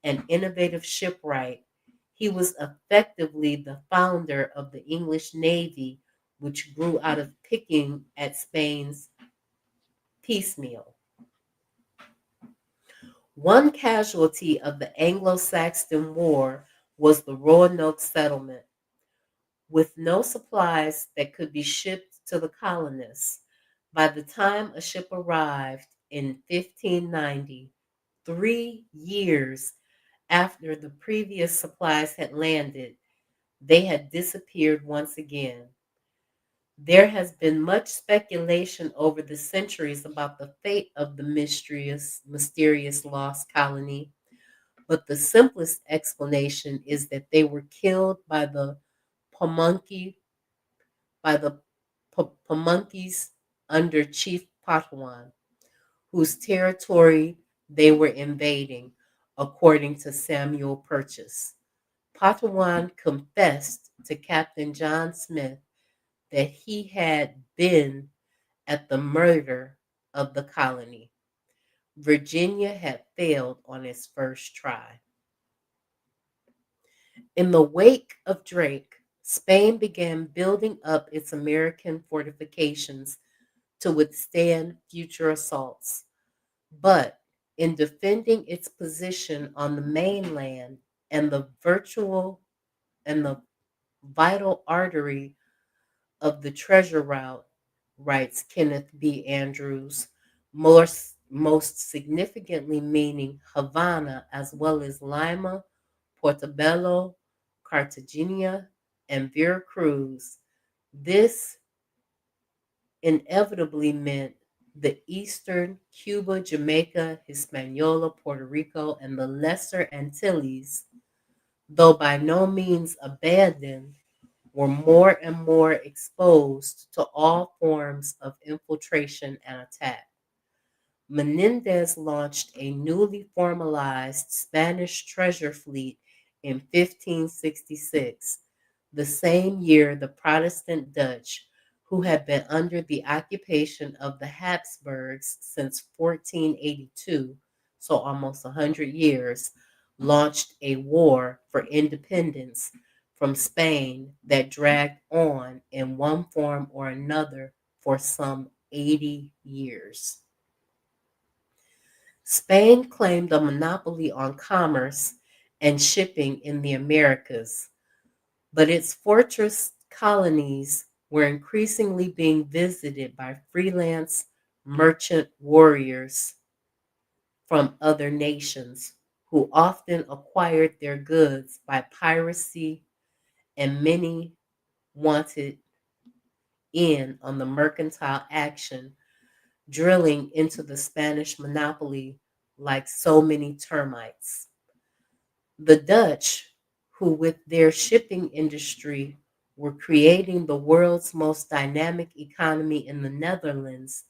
[SPEAKER 1] an innovative shipwright. He was effectively the founder of the English Navy, which grew out of picking at Spain's piecemeal. One casualty of the Anglo-Saxon War was the Roanoke settlement. With no supplies that could be shipped to the colonists, by the time a ship arrived in 1590, 3 years after the previous supplies had landed, they had disappeared once again. There has been much speculation over the centuries about the fate of the mysterious lost colony, but the simplest explanation is that they were killed by the Pamunkey by the Pamunkeys under Chief Potawatomi, whose territory they were invading, according to Samuel Purchas. Potawatomi confessed to Captain John Smith that he had been at the murder of the colony. Virginia had failed on its first try. In the wake of Drake, Spain began building up its American fortifications to withstand future assaults. But in defending its position on the mainland and the vital artery of the treasure route, writes Kenneth B. Andrews, most significantly meaning Havana as well as Lima, Portobello, Cartagena, and Veracruz. This inevitably meant the eastern Cuba, Jamaica, Hispaniola, Puerto Rico, and the Lesser Antilles, though by no means abandoned, were more and more exposed to all forms of infiltration and attack. Menendez launched a newly formalized Spanish treasure fleet in 1566, the same year the Protestant Dutch, who had been under the occupation of the Habsburgs since 1482, so almost 100 years, launched a war for independence from Spain that dragged on in one form or another for some 80 years. Spain claimed a monopoly on commerce and shipping in the Americas, but its fortress colonies were increasingly being visited by freelance merchant warriors from other nations who often acquired their goods by piracy, and many wanted in on the mercantile action, drilling into the Spanish monopoly like so many termites. The Dutch, who with their shipping industry were creating the world's most dynamic economy in the Netherlands,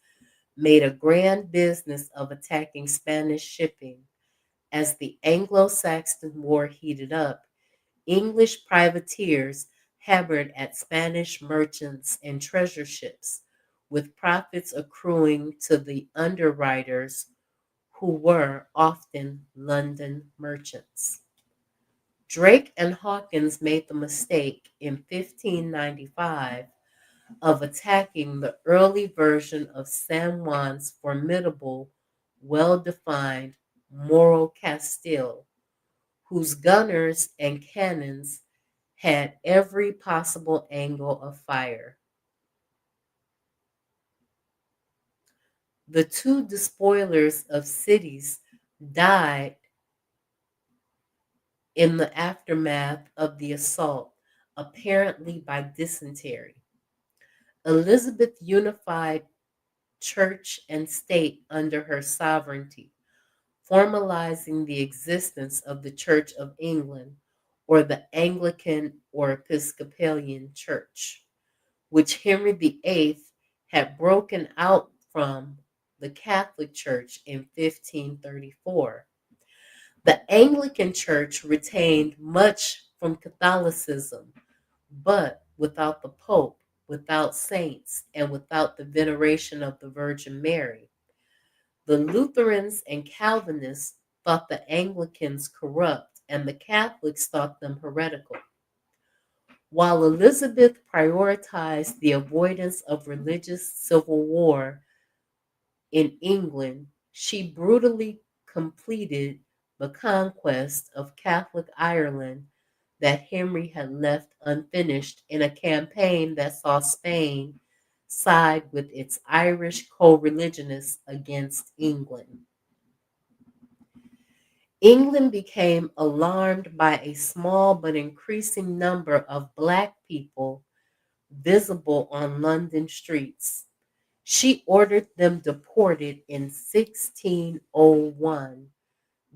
[SPEAKER 1] made a grand business of attacking Spanish shipping. As the Anglo-Saxon War heated up, English privateers hammered at Spanish merchants and treasure ships, with profits accruing to the underwriters who were often London merchants. Drake and Hawkins made the mistake in 1595 of attacking the early version of San Juan's formidable, well-defined Morro Castillo, whose gunners and cannons had every possible angle of fire. The two despoilers of cities died in the aftermath of the assault, apparently by dysentery. Elizabeth unified church and state under her sovereignty, formalizing the existence of the Church of England, or the Anglican or Episcopalian Church, which Henry VIII had broken out from the Catholic Church in 1534. The Anglican Church retained much from Catholicism, but without the Pope, without saints, and without the veneration of the Virgin Mary. The Lutherans and Calvinists thought the Anglicans corrupt, and the Catholics thought them heretical. While Elizabeth prioritized the avoidance of religious civil war in England, she brutally completed the conquest of Catholic Ireland that Henry had left unfinished in a campaign that saw Spain side with its Irish co-religionists against England. England became alarmed by a small but increasing number of Black people visible on London streets. She ordered them deported in 1601,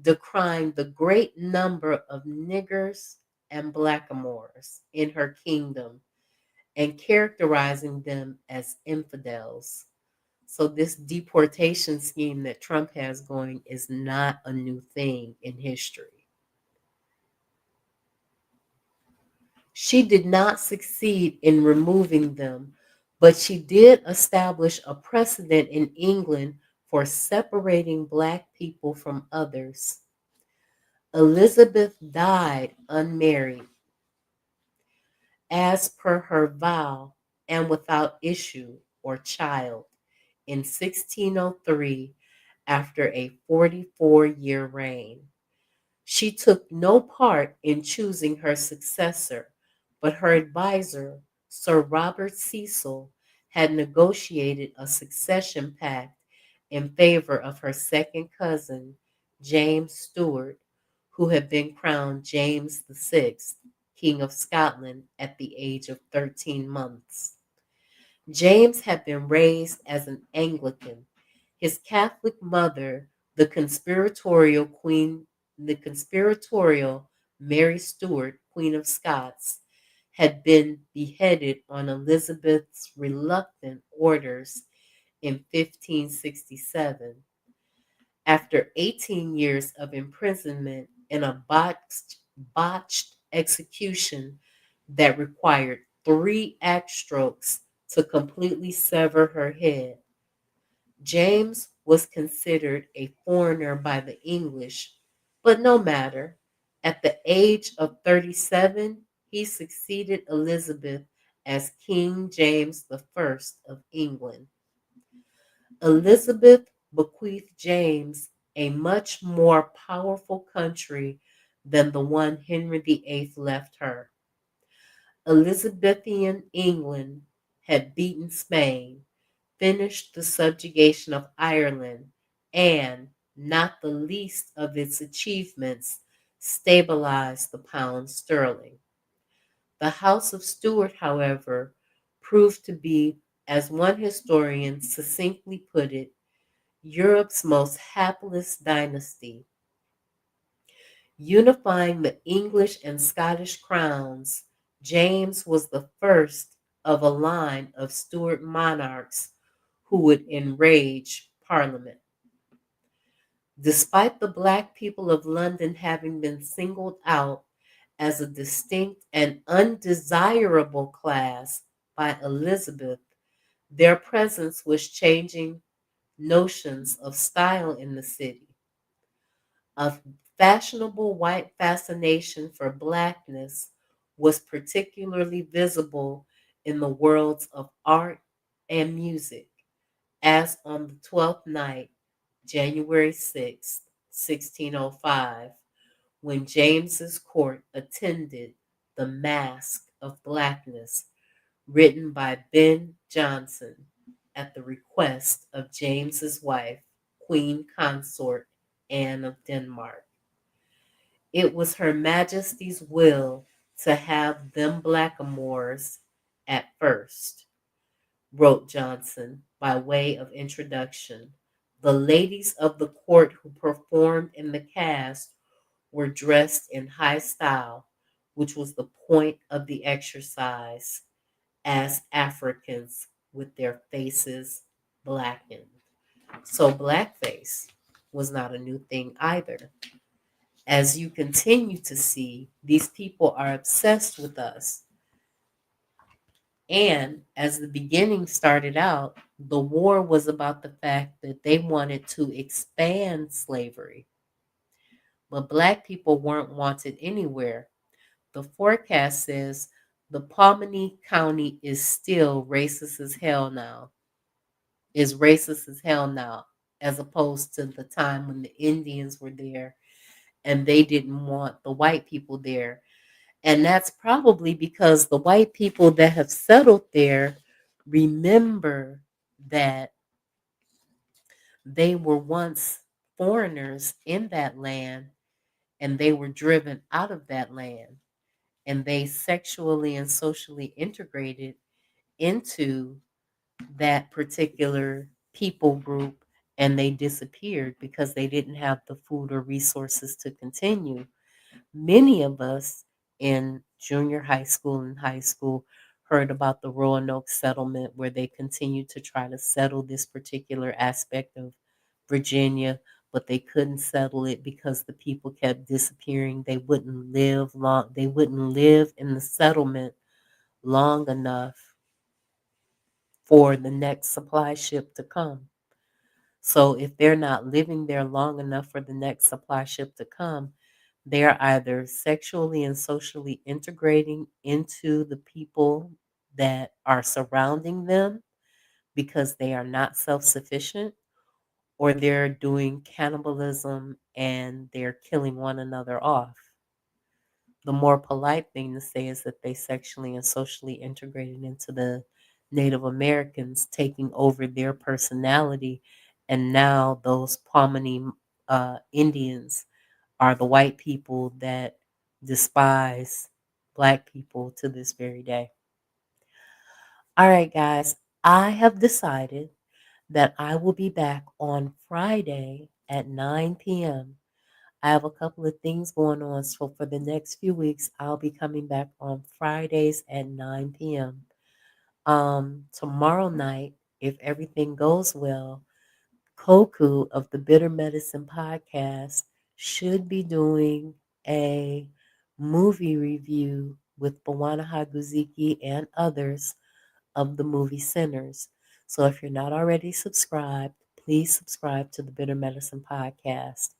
[SPEAKER 1] decrying the great number of niggers and blackamoors in her kingdom and characterizing them as infidels. So this deportation scheme that Trump has going is not a new thing in history. She did not succeed in removing them, but she did establish a precedent in England for separating Black people from others. Elizabeth died unmarried, as per her vow, and without issue or child in 1603 after a 44-year reign. She took no part in choosing her successor, but her advisor, Sir Robert Cecil, had negotiated a succession pact in favor of her second cousin, James Stuart, who had been crowned James VI, King of Scotland, at the age of 13 months. James had been raised as an Anglican. His Catholic mother, the conspiratorial Mary Stuart, Queen of Scots, had been beheaded on Elizabeth's reluctant orders in 1567. After 18 years of imprisonment in a botched execution that required 3 axe strokes to completely sever her head, James was considered a foreigner by the English, but no matter. At the age of 37, he succeeded Elizabeth as King James I of England. Elizabeth bequeathed James a much more powerful country than the one Henry VIII left her. Elizabethan England had beaten Spain, finished the subjugation of Ireland, and, not the least of its achievements, stabilized the pound sterling. The House of Stuart, however, proved to be, as one historian succinctly put it, Europe's most hapless dynasty. Unifying the English and Scottish crowns, James was the first of a line of Stuart monarchs who would enrage Parliament. Despite the Black people of London having been singled out as a distinct and undesirable class by Elizabeth, their presence was changing notions of style in the city. A fashionable white fascination for Blackness was particularly visible in the worlds of art and music, as on the 12th night, January 6, 1605, when James's court attended the Masque of Blackness, written by Ben Jonson at the request of James's wife, Queen Consort Anne of Denmark. It was Her Majesty's will to have them blackamoors at first, wrote Jonson by way of introduction. The ladies of the court who performed in the cast were dressed in high style, which was the point of the exercise, as Africans with their faces blackened. So blackface was not a new thing either. As you continue to see, these people are obsessed with us. And as the beginning started out, the war was about the fact that they wanted to expand slavery. But Black people weren't wanted anywhere. The forecast says the Pawnee County is still racist as hell now, as opposed to the time when the Indians were there and they didn't want the white people there. And that's probably because the white people that have settled there remember that they were once foreigners in that land and they were driven out of that land and they sexually and socially integrated into that particular people group and they disappeared because they didn't have the food or resources to continue. Many of us in junior high school and high school heard about the Roanoke settlement, where they continued to try to settle this particular aspect of Virginia, but they couldn't settle it because the people kept disappearing. They wouldn't live long. They wouldn't live in the settlement long enough for the next supply ship to come. So if they're not living there long enough for the next supply ship to come, they're either sexually and socially integrating into the people that are surrounding them because they are not self sufficient, or they're doing cannibalism and they're killing one another off. The more polite thing to say is that they sexually and socially integrated into the Native Americans, taking over their personality. And now those Pawnee Indians are the white people that despise Black people to this very day. All right, guys, I have decided that I will be back on Friday at 9 p.m. I have a couple of things going on, so for the next few weeks, I'll be coming back on Fridays at 9 p.m. Tomorrow night, if everything goes well, Koku of the Bitter Medicine podcast should be doing a movie review with Bawana Haguziki and others of the movie Sinners. So if you're not already subscribed, please subscribe to the Bitter Medicine podcast.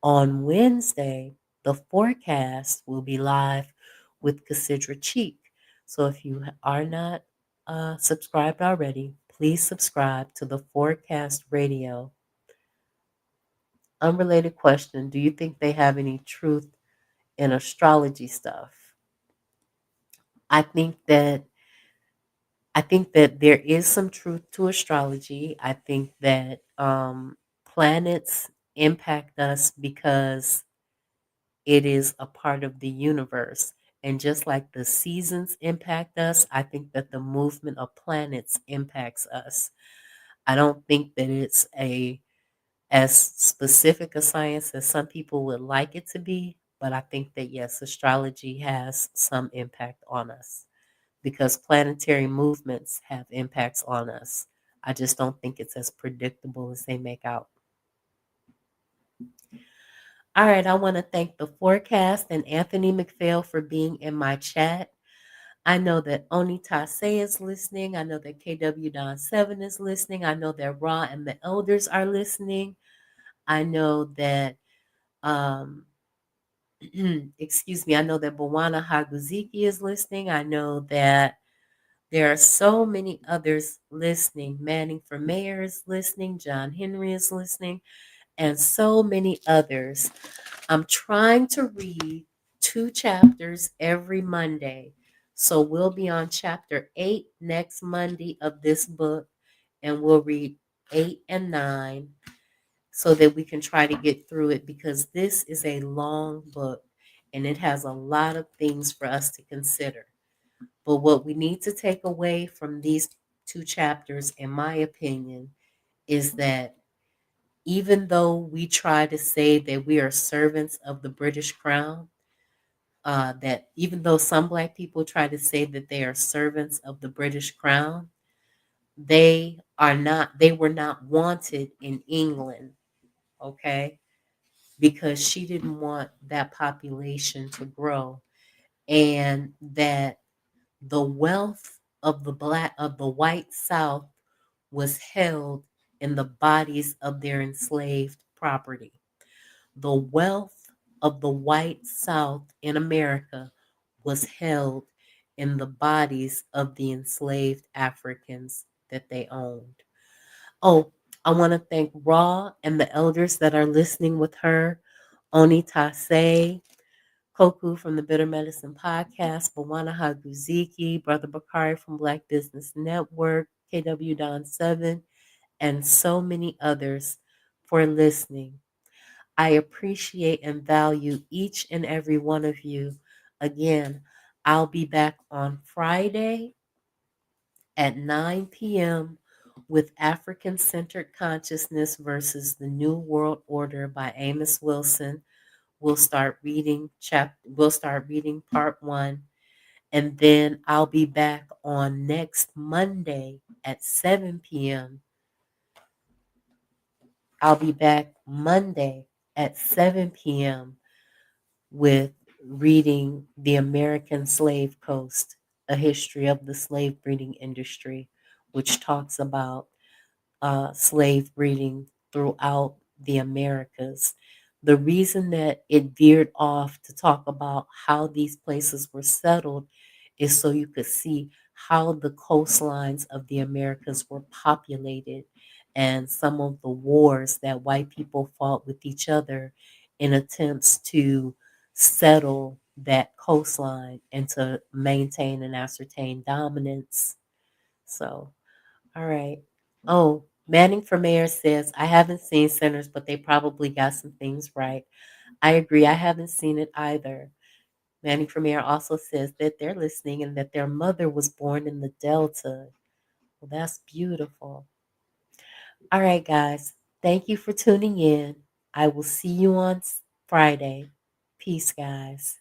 [SPEAKER 1] On Wednesday, the forecast will be live with Cassidra Cheek. So if you are not subscribed already, please subscribe to the Forecast Radio. Unrelated question: do you think they have any truth in astrology stuff? I think that there is some truth to astrology. I think that planets impact us because it is a part of the universe. And just like the seasons impact us, I think that the movement of planets impacts us. I don't think that it's as specific a science as some people would like it to be, but I think that yes, astrology has some impact on us because planetary movements have impacts on us. I just don't think it's as predictable as they make out. All right, I want to thank the forecast and Anthony McPhail for being in my chat. I know that Oni Tase is listening. I know that KW Don 7 is listening. I know that Ra and the elders are listening. I know that, excuse me, I know that Bawana Haguziki is listening. I know that there are so many others listening. Manning for Mayor is listening. John Henry is listening. And so many others. I'm trying to read 2 chapters every Monday. So we'll be on chapter 8 next Monday of this book, and we'll read 8 and 9 so that we can try to get through it, because this is a long book and it has a lot of things for us to consider. But what we need to take away from these 2 chapters, in my opinion, is that even though we try to say that we are servants of the British Crown, that even though some Black people try to say that they are servants of the British Crown, they are not. They were not wanted in England, okay? Because she didn't want that population to grow, and that the wealth of the white South was held in the bodies of their enslaved property. The wealth of the white South in America was held in the bodies of the enslaved Africans that they owned. Oh, I want to thank Ra and the elders that are listening with her, Oni Tase, Koku from the Bitter Medicine Podcast, Bawana Haguziki, Brother Bakari from Black Business Network, KW Don 7, and so many others for listening. I appreciate and value each and every one of you. Again, I'll be back on Friday at 9 p.m. with African Centered Consciousness versus the New World Order by Amos Wilson. We'll start reading part 1, And then I'll be back on next Monday at 7 p.m. I'll be back Monday at 7 p.m. with reading The American Slave Coast, A History of the Slave Breeding Industry, which talks about slave breeding throughout the Americas. The reason that it veered off to talk about how these places were settled is so you could see how the coastlines of the Americas were populated and some of the wars that white people fought with each other in attempts to settle that coastline and to maintain and ascertain dominance. So, all right. Oh, Manning for Mayor says, I haven't seen Sinners, but they probably got some things right. I agree. I haven't seen it either. Manning for Mayor also says that they're listening and that their mother was born in the Delta. Well, that's beautiful. All right, guys. Thank you for tuning in. I will see you on Friday. Peace, guys.